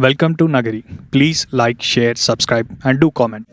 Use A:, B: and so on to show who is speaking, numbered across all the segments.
A: Welcome to Nagari. Please like, share, subscribe, and do comment.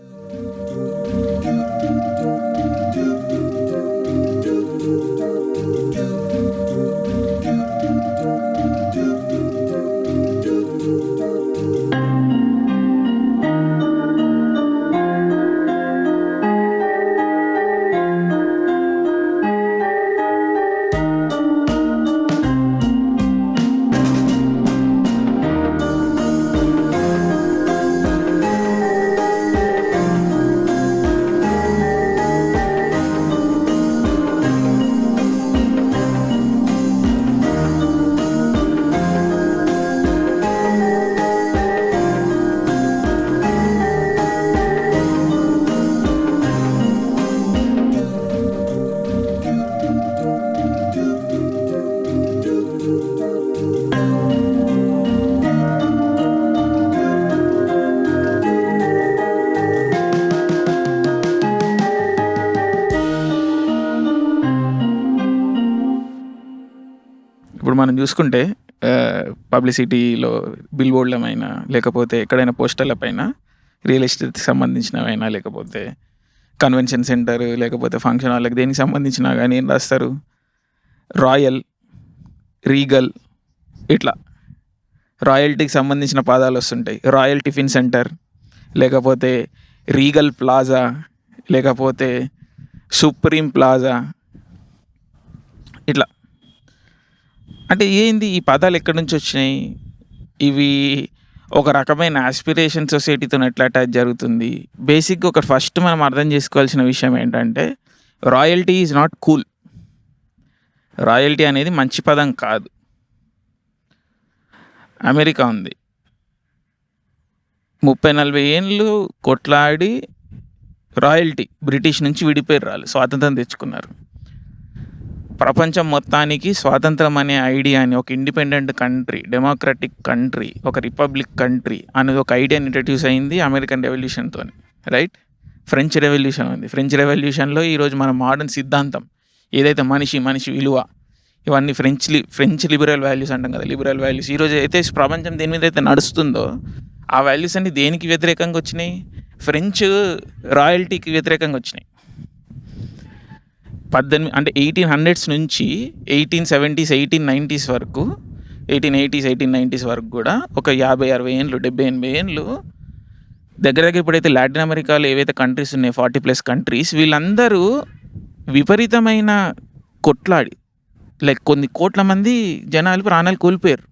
B: ఇప్పుడు మనం చూసుకుంటే పబ్లిసిటీలో bill బోర్డులమైనా లేకపోతే ఎక్కడైనా పోస్టర్ల పైన రియల్ ఎస్టేట్కి సంబంధించినవైనా లేకపోతే కన్వెన్షన్ సెంటర్ లేకపోతే ఫంక్షన్ హాల్కి దేనికి సంబంధించినా కానీ ఏం రాస్తారు? రాయల్, రీగల్, ఇట్లా రాయల్టీకి సంబంధించిన పదాలు వస్తుంటాయి. రాయల్ టిఫిన్ సెంటర్, లేకపోతే రీగల్ ప్లాజా, లేకపోతే సుప్రీం ప్లాజా, ఇట్లా. అంటే ఏంది ఈ పదాలు ఎక్కడి నుంచి వచ్చినాయి? ఇవి ఒక రకమైన ఆస్పిరేషన్ సొసైటీతో ఎట్లా అటాచ్ జరుగుతుంది? బేసిక్గా ఒక ఫస్ట్ మనం అర్థం చేసుకోవాల్సిన విషయం ఏంటంటే, royalty is not cool. Royalty అనేది మంచి పదం కాదు. అమెరికా ఉంది, 30-40 ఏళ్ళు కొట్లాడి రాయల్టీ బ్రిటిష్ నుంచి విడిపోయారు, వాళ్ళు స్వాతంత్రం తెచ్చుకున్నారు. ప్రపంచం మొత్తానికి స్వాతంత్రం అనే ఐడియాని ఒక ఇండిపెండెంట్ కంట్రీ, డెమోక్రటిక్ కంట్రీ, ఒక రిపబ్లిక్ కంట్రీ అనేది ఒక ఐడియాని ఇంట్రడ్యూస్ అయింది అమెరికన్ రెవల్యూషన్తో, రైట్? ఫ్రెంచ్ రెవల్యూషన్ ఉంది. ఫ్రెంచ్ రెవల్యూషన్లో ఈరోజు మన మోడర్న్ సిద్ధాంతం ఏదైతే మనిషి విలువ, ఇవన్నీ ఫ్రెంచ్ లిబరల్ వాల్యూస్ అంటాం కదా, లిబరల్ వాల్యూస్. ఈరోజు అయితే ప్రపంచం దేని మీద అయితే నడుస్తుందో ఆ వాల్యూస్ అన్ని దేనికి వ్యతిరేకంగా వచ్చినాయి? ఫ్రెంచ్ రాయల్టీకి వ్యతిరేకంగా వచ్చినాయి. 1800s నుంచి 1870s 1890s వరకు, 1880s 1890s వరకు కూడా ఒక 50-60 ఏళ్ళు, 70-80 ఏళ్ళు దగ్గర ఇప్పుడైతే లాటిన్ అమెరికాలో ఏవైతే కంట్రీస్ ఉన్నాయో 40+ కంట్రీస్, వీళ్ళందరూ విపరీతమైన కొట్లాడి కొన్ని కోట్ల మంది జనాలు ప్రాణాలు కోల్పోయారు.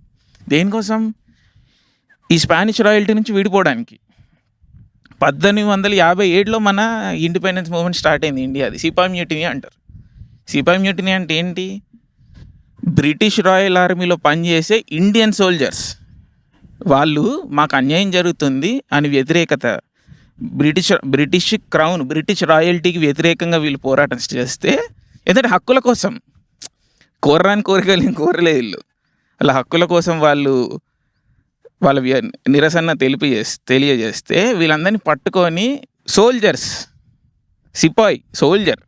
B: దేనికోసం? ఈ స్పానిష్ రాయల్టీ నుంచి విడిపోవడానికి. 1857లో మన ఇండిపెండెన్స్ మూవ్మెంట్ స్టార్ట్ అయింది ఇండియాది. సిపాయి మ్యూటినీ అంటారు. సిపాయి మ్యూటినీ అంటే ఏంటి? బ్రిటిష్ రాయల్ ఆర్మీలో పనిచేసే ఇండియన్ సోల్జర్స్ వాళ్ళు మాకు అన్యాయం జరుగుతుంది అని వ్యతిరేకత, బ్రిటిష్ క్రౌన్, బ్రిటిష్ రాయల్టీకి వ్యతిరేకంగా వీళ్ళు పోరాటం చేస్తే, ఎందుకంటే హక్కుల కోసం, కోరరాని కోరికలు ఏం కోరలే వీళ్ళు, అలా హక్కుల కోసం వాళ్ళు వాళ్ళ నిరసన తెలియజేస్తే వీళ్ళందరినీ పట్టుకొని సోల్జర్స్, సిపాయి సోల్జర్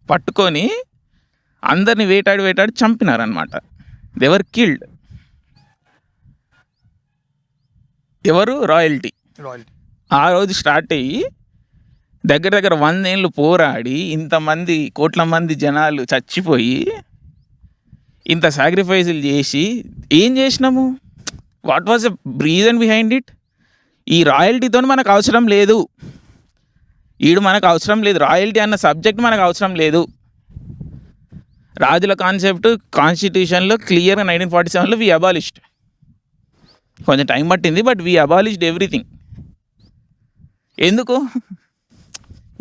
B: పట్టుకొని అందరిని వేటాడి చంపినారనమాట. దెవర్ కిల్డ్. ఎవరు? రాయల్టీ. ఆ రోజు స్టార్ట్ అయ్యి దగ్గర 100 ఏళ్ళు పోరాడి ఇంతమంది కోట్ల మంది జనాలు చచ్చిపోయి ఇంత సాక్రిఫైజులు చేసి ఏం చేసినాము? What was the reason behind it? ఈ రాయల్టీతో మనకు అవసరం లేదు, మనకు అవసరం లేదు, రాయల్టీ అన్న సబ్జెక్ట్ మనకు అవసరం లేదు. రాజుల కాన్సెప్ట్ కాన్స్టిట్యూషన్లో క్లియర్గా 1947లో వి అబాలిష్డ్. కొంచెం టైం పట్టింది, బట్ వి అబాలిష్డ్ ఎవ్రీథింగ్. ఎందుకు?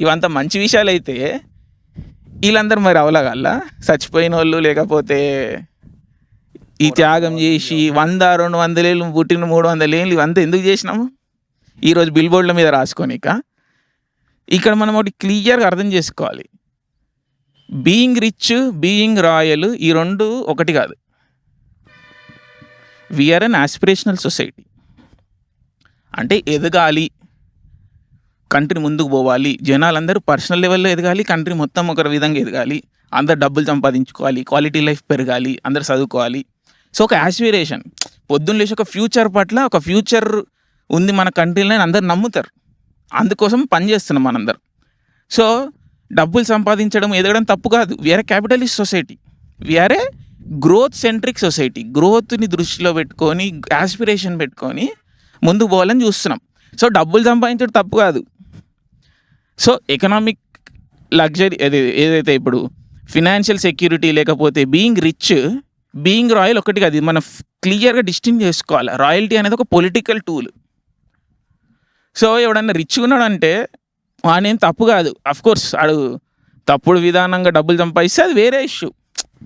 B: ఇవంతా మంచి విషయాలు అయితే వీళ్ళందరూ మరి అవలగల్లా చచ్చిపోయిన వాళ్ళు, లేకపోతే ఈ త్యాగం చేసి 100-200 ఏళ్ళు పుట్టిన 300 ఏళ్ళు ఇవంతా ఎందుకు చేసినాము? ఈరోజు బిల్ బోర్డుల మీద రాసుకోనిక. ఇక్కడ మనం ఒకటి క్లియర్గా అర్థం చేసుకోవాలి. బీయింగ్ రిచ్, బీయింగ్ రాయల్, ఈ రెండు ఒకటి కాదు. వీఆర్ అన్ ఆస్పిరేషనల్ సొసైటీ. అంటే ఎదగాలి, కంట్రీ ముందుకు పోవాలి, జనాలందరూ పర్సనల్ లెవెల్లో ఎదగాలి, కంట్రీ మొత్తం ఒక విధంగా ఎదగాలి, అందరు డబ్బులు సంపాదించుకోవాలి, క్వాలిటీ లైఫ్ పెరగాలి, అందరు చదువుకోవాలి, సో ఒక యాస్పిరేషన్, పొద్దున్న లేచి ఒక ఫ్యూచర్ పట్ల ఒక ఫ్యూచర్ ఉంది మన కంట్రీలో అని అందరు నమ్ముతారు. అందుకోసం పనిచేస్తున్నాం మనందరం. సో డబ్బులు సంపాదించడం, ఎదగడం తప్పు కాదు. వీఆర్ ఏ క్యాపిటలిస్ట్ సొసైటీ, వీఆర్ ఏ గ్రోత్ సెంట్రిక్ సొసైటీ. గ్రోత్ని దృష్టిలో పెట్టుకొని, యాస్పిరేషన్ పెట్టుకొని ముందుకు పోవాలని చూస్తున్నాం. సో డబ్బులు సంపాదించడం తప్పు కాదు. సో ఎకనామిక్ లగ్జరీ ఏదైతే ఇప్పుడు ఫినాన్షియల్ సెక్యూరిటీ లేకపోతే బీయింగ్ రిచ్, బీయింగ్ రాయల్ ఒకటి కాదు. మనం క్లియర్గా డిస్టింగ్ చేసుకోవాలి. రాయల్టీ అనేది ఒక పొలిటికల్ టూల్. సో ఎవడన్నా రిచ్గా ఉన్నాడంటే వాడేం తప్పు కాదు. అఫ్కోర్స్ ఆడు తప్పుడు విధానంగా డబ్బులు సంపాదిస్తే అది వేరే ఇష్యూ.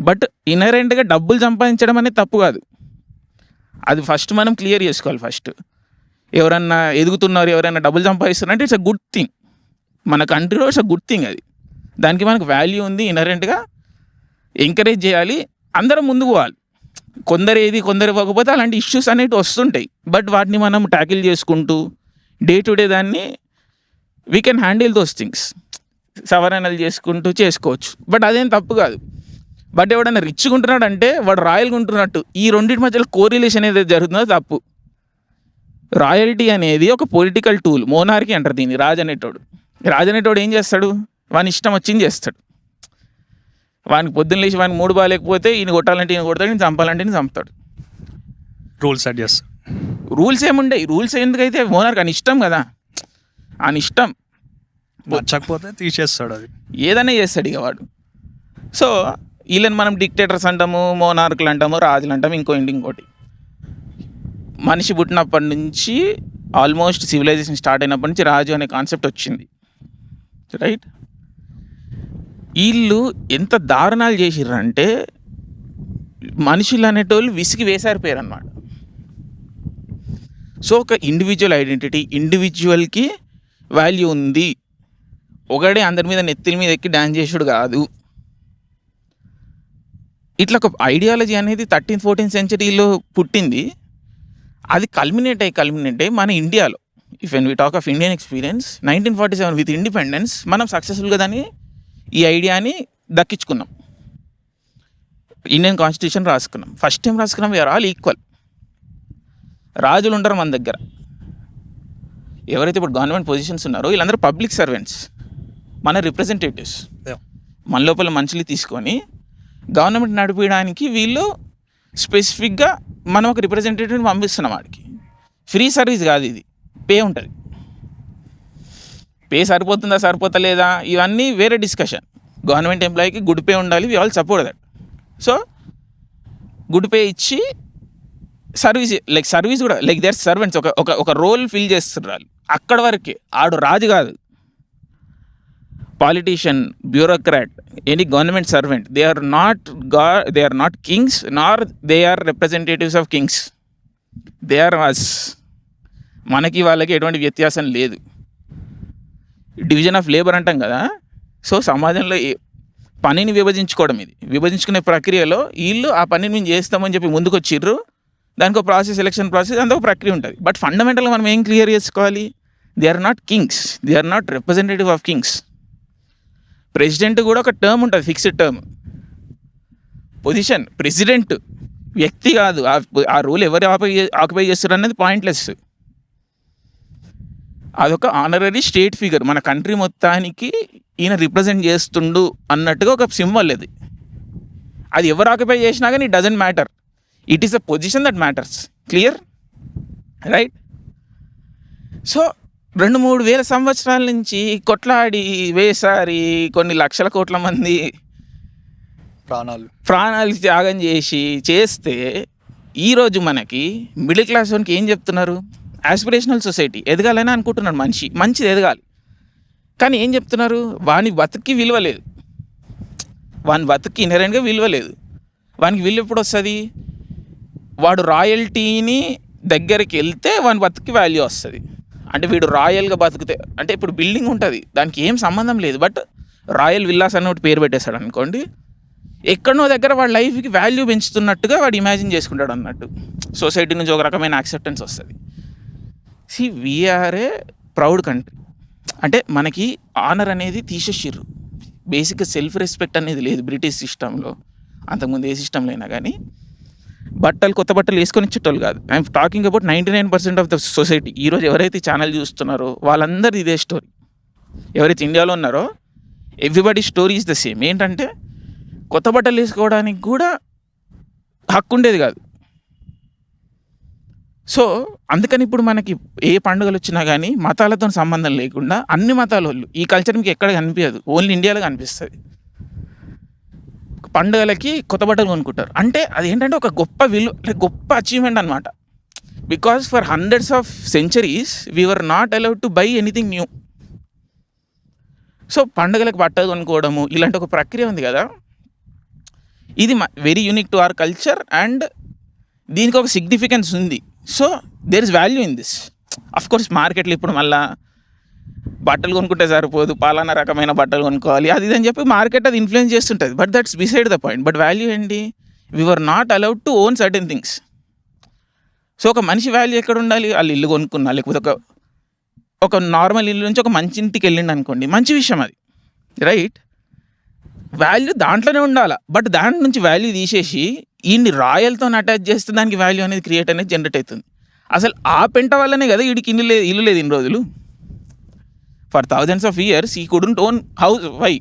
B: బట్ ఇన్హరెంట్గా డబ్బులు సంపాదించడం అనేది తప్పు కాదు. అది ఫస్ట్ మనం క్లియర్ చేసుకోవాలి. ఫస్ట్ ఎవరన్నా ఎదుగుతున్నారు, ఎవరైనా డబ్బులు సంపాదిస్తున్నారు అంటే ఇట్స్ అ గుడ్ థింగ్. మన కంట్రీలో ఇట్స్ అ గుడ్ థింగ్. అది దానికి మనకు వాల్యూ ఉంది. ఇన్హరెంట్గా ఎంకరేజ్ చేయాలి. అందరం ముందుకు పోవాలి. కొందరు ఇవ్వకపోతే అలాంటి ఇష్యూస్ అనేవి వస్తుంటాయి. బట్ వాటిని మనం ట్యాకిల్ చేసుకుంటూ డే టు డే దాన్ని we can handle those things. సవరణలు చేసుకుంటూ చేసుకోవచ్చు. బట్ అదేం తప్పు కాదు. బట్ ఎవడన్నా రిచ్గా ఉంటున్నాడు అంటే వాడు రాయల్గా ఉంటున్నట్టు. ఈ రెండింటి మధ్యలో కోరిలేషన్ ఏదైతే జరుగుతుందో తప్పు. రాయల్టీ అనేది ఒక పొలిటికల్ టూల్. మోనార్కీ అంటారు దీన్ని. రాజనేటోడు ఏం చేస్తాడు? వాని ఇష్టం వచ్చింది చేస్తాడు. వానికి పొద్దున్న లేచి వానికి మూడు బాగాలేకపోతే ఈయన కొట్టాలంటే ఈయన కొడతాడు, ఈయన చంపాలంటే ఈయన చంపుతాడు.
A: రూల్స్ సెట్ చేస్తాడు.
B: రూల్స్ ఏముండయి. రూల్స్ ఎందుకైతే మోనార్క్ అని ఇష్టం కదా, అని ఇష్టం.
A: నచ్చకపోతే తీసేస్తాడు. అది
B: ఏదైనా చేస్తాడు ఇక వాడు. సో వీళ్ళని మనం డిక్టేటర్స్ అంటాము, మోనార్కులు అంటాము, రాజులు అంటాము, ఇంకోటి. మనిషి పుట్టినప్పటి నుంచి ఆల్మోస్ట్ సివిలైజేషన్ స్టార్ట్ అయినప్పటి నుంచి రాజు అనే కాన్సెప్ట్ వచ్చింది, రైట్? వీళ్ళు ఎంత దారుణాలు చేసిర్రంటే మనుషులు అనేటోళ్ళు విసిగి వేసారిపోయారు అన్నమాట. సో ఒక ఇండివిజువల్ ఐడెంటిటీ, ఇండివిజువల్కి వాల్యూ ఉంది. ఒకడే అందరి మీద నెత్తిల మీద ఎక్కి డ్యాన్స్ చేసుడు కాదు. ఇట్లా ఒక ఐడియాలజీ అనేది 13th 14th సెంచరీలో పుట్టింది. అది కల్మినేట్ అయ్యి మన ఇండియాలో, if when we talk of Indian experience, 1947 with independence మనం సక్సెస్ఫుల్గా దాన్ని ఈ ఐడియాని దక్కించుకున్నాం. ఇండియన్ కాన్స్టిట్యూషన్ రాసుకున్నాం. ఫస్ట్ టైం రాసుకున్నాం వీఆర్ ఆల్ ఈక్వల్. రాజులు ఉండరు మన దగ్గర. ఎవరైతే ఇప్పుడు గవర్నమెంట్ పొజిషన్స్ ఉన్నారో వీళ్ళందరూ పబ్లిక్ సర్వెంట్స్, మన రిప్రజెంటేటివ్స్. మన లోపల మనుషులు తీసుకొని గవర్నమెంట్ నడిపించడానికి వీళ్ళు స్పెసిఫిక్గా మనం ఒక రిప్రజెంటేటివ్ని పంపిస్తున్నాం. వాడికి ఫ్రీ సర్వీస్ కాదు, ఇది పే ఉంటుంది. పే సరిపోతుందా సరిపోతలేదా ఇవన్నీ వేరే డిస్కషన్. గవర్నమెంట్ ఎంప్లాయీకి గుడ్ పే ఉండాలి, we all support that. So good pay ఇచ్చి సర్వీస్ కూడా దేర్ సర్వెంట్స్, ఒక రోల్ ఫిల్ చేస్తున్నారు. అక్కడ వరకే. ఆడు రాజు కాదు, politician, bureaucrat, any government servant. They are not kings nor they are representatives of kings. They are us. మనకి వాళ్ళకి ఎటువంటి వ్యత్యాసం లేదు. డివిజన్ ఆఫ్ లేబర్ అంటాం కదా. సో సమాజంలో పనిని విభజించుకోవడం, ఇది విభజించుకునే ప్రక్రియలో వీళ్ళు ఆ పనిని మేము చేస్తామని చెప్పి ముందుకు వచ్చిర్రు. దానికి ఒక ప్రాసెస్, ఎలక్షన్ ప్రాసెస్, అంతా ఒక ప్రక్రియ ఉంటుంది. బట్ ఫండమెంటల్గా మనం ఏం క్లియర్ చేసుకోవాలి? They are not kings, they are not representative of kings. President కూడా ఒక టర్మ్ ఉంటుంది, ఫిక్స్డ్ టర్మ్ పొజిషన్. ప్రెసిడెంట్ వ్యక్తి కాదు. ఆ రూల్ ఎవరు ఆక్యుపై చేస్తారు అనేది పాయింట్లెస్. అదొక ఆనరరీ స్టేట్ ఫిగర్. మన కంట్రీ మొత్తానికి ఈయన రిప్రజెంట్ చేస్తుండు అన్నట్టుగా ఒక సింబల్. అది ఎవరు ఆక్యుపై చేసినా కానీ it doesn't matter. It is a position that matters. Clear, right? So 2-3 వేల సంవత్సరాల నుంచి కొట్లాడి వేసారి కొన్ని లక్షల కోట్ల మంది ప్రాణాలు త్యాగం చేస్తే ఈరోజు మనకి మిడిల్ క్లాస్ వానికి ఏం చెప్తున్నారు? యాస్పిరేషనల్ సొసైటీ, ఎదగాలని అనుకుంటున్నాడు మనిషి, మంచిది ఎదగాలి. కానీ ఏం చెప్తున్నారు? వాని బతుక్కి విలువ లేదు. వాని బతుక్కి ఇన్హరెంట్గా విలువ లేదు. వానికి విలువ ఎప్పుడు వస్తుంది? వాడు రాయల్టీని దగ్గరికి వెళ్తే వాని బతుక్కి వాల్యూ వస్తుంది. అంటే వీడు రాయల్గా బతుకుతే, అంటే ఇప్పుడు బిల్డింగ్ ఉంటుంది, దానికి ఏం సంబంధం లేదు, బట్ రాయల్ విల్లాస్ అన్న ఒకటి పేరు పెట్టేస్తాడు అనుకోండి, ఎక్కడనో దగ్గర వాడి లైఫ్కి వాల్యూ పెంచుతున్నట్టుగా వాడు ఇమాజిన్ చేసుకుంటాడు అన్నట్టు. సొసైటీ నుంచి ఒక రకమైన యాక్సెప్టెన్స్ వస్తుంది. We are a proud country. అంటే మనకి ఆనర్ అనేది తీసేసిర్రు. బేసిక్గా సెల్ఫ్ రెస్పెక్ట్ అనేది లేదు బ్రిటిష్ సిస్టంలో. అంతకుముందు ఏ సిస్టంలో అయినా కానీ కొత్త బట్టలు వేసుకొని ఇచ్చేటోళ్ళు కాదు. I'm talking about 99% of the society. ఈరోజు ఎవరైతే ఛానల్ చూస్తున్నారో వాళ్ళందరూ ఇదే స్టోరీ. ఎవరైతే ఇండియాలో ఉన్నారో everybody story is the same. ఏంటంటే కొత్త బట్టలు వేసుకోవడానికి కూడా హక్కు ఉండేది కాదు. సో అందుకని ఇప్పుడు మనకి ఏ పండుగలు వచ్చినా కానీ మతాలతో సంబంధం లేకుండా అన్ని మతాల వాళ్ళు ఈ కల్చర్ మీకు ఎక్కడ కనిపించదు, ఓన్లీ ఇండియాలో కనిపిస్తుంది. పండుగలకి కొత్త బట్టలు కొనుక్కుంటారు. అంటే అది ఏంటంటే ఒక గొప్ప విలువ, గొప్ప అచీవ్మెంట్ అనమాట. Because for hundreds of centuries we were not allowed to buy anything new. So పండుగలకు బట్టలు కొనుక్కోవడము ఇలాంటి ఒక ప్రక్రియ ఉంది కదా, ఇది very unique to our culture and దీనికి ఒక సిగ్నిఫికెన్స్ ఉంది. So there is value in this. Of course మార్కెట్లో ఇప్పుడు మళ్ళీ బట్టలు కొనుక్కుంటే సరిపోదు, పలానా రకమైన బట్టలు కొనుక్కోవాలి అది ఇది అని చెప్పి మార్కెట్ అది ఇన్ఫ్లుయెన్స్ చేస్తుంటుంది. But that's beside the point. But value ఏంటి, we were not allowed to own certain things. So ఒక మనిషి వాల్యూ ఎక్కడ ఉండాలి, వాళ్ళు ఇల్లు కొనుక్కున్నా లేకపోతే ఒక నార్మల్ ఇల్లు నుంచి ఒక మంచి ఇంటికి వెళ్ళిండి అనుకోండి, మంచి విషయం అది, రైట్. వాల్యూ దాంట్లోనే ఉండాలి. బట్ దాంట్ నుంచి వాల్యూ తీసేసి ఈయన్ని రాయల్తో అటాచ్ చేస్తే దానికి వాల్యూ అనేది క్రియేట్ అనేది జనరేట్ అవుతుంది. అసలు ఆ పెంట వల్లనే కదా వీడికి ఇల్లు లేదు ఇన్ని రోజులు. For thousands of years we couldn't own house. Why?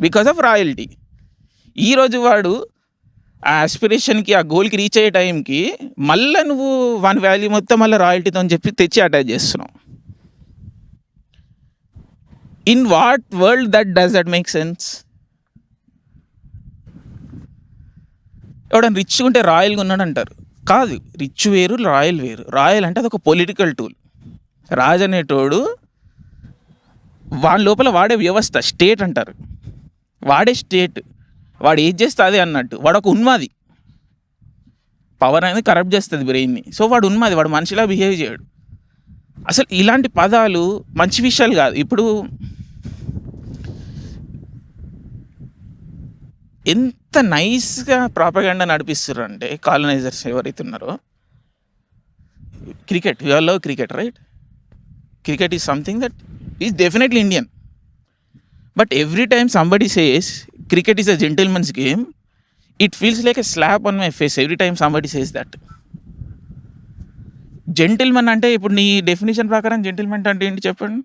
B: Because of royalty. ఈరోజు వాడు ఆ ఆస్పిరేషన్కి ఆ గోల్కి రీచ్ అయ్యే టైంకి మళ్ళీ నువ్వు వాని వాల్యూ మొత్తం మళ్ళీ రాయల్టీతో అని చెప్పి తెచ్చి అటాచ్ చేస్తున్నావు. In what world does that make sense? ఎవడన్నా రిచ్గా ఉంటే రాయల్గా ఉన్నాడు అంటారు. కాదు, రిచ్ వేరు, రాయల్ వేరు. రాయల్ అంటే అదొక పొలిటికల్ టూల్. రాజు అనేటోడు వాడి లోపల వాడే వ్యవస్థ, స్టేట్ అంటారు. వాడే స్టేట్, వాడు ఏది చేస్తే అదే అన్నట్టు. వాడు ఒక ఉన్మాది. పవర్ అనేది కరప్ట్ చేస్తుంది బ్రెయిన్ని. సో వాడు ఉన్మాది, వాడు మనిషిలా బిహేవ్ చేయడు. అసలు ఇలాంటి పదాలు మంచి విషయాలు కాదు. ఇప్పుడు ఎంత నైస్గా ప్రాపగాండా నడిపిస్తారు అంటే కాలనైజర్స్ ఎవరైతే ఉన్నారో. Cricket, you all love cricket, right? Cricket is something that is definitely Indian. But every time somebody says cricket is a gentlemen's game, it feels like a slap on my face every time somebody says that. Gentlemen అంటే ఇప్పుడు నీ definition ప్రకారం gentlemen అంటే ఏంటి చెప్పండి?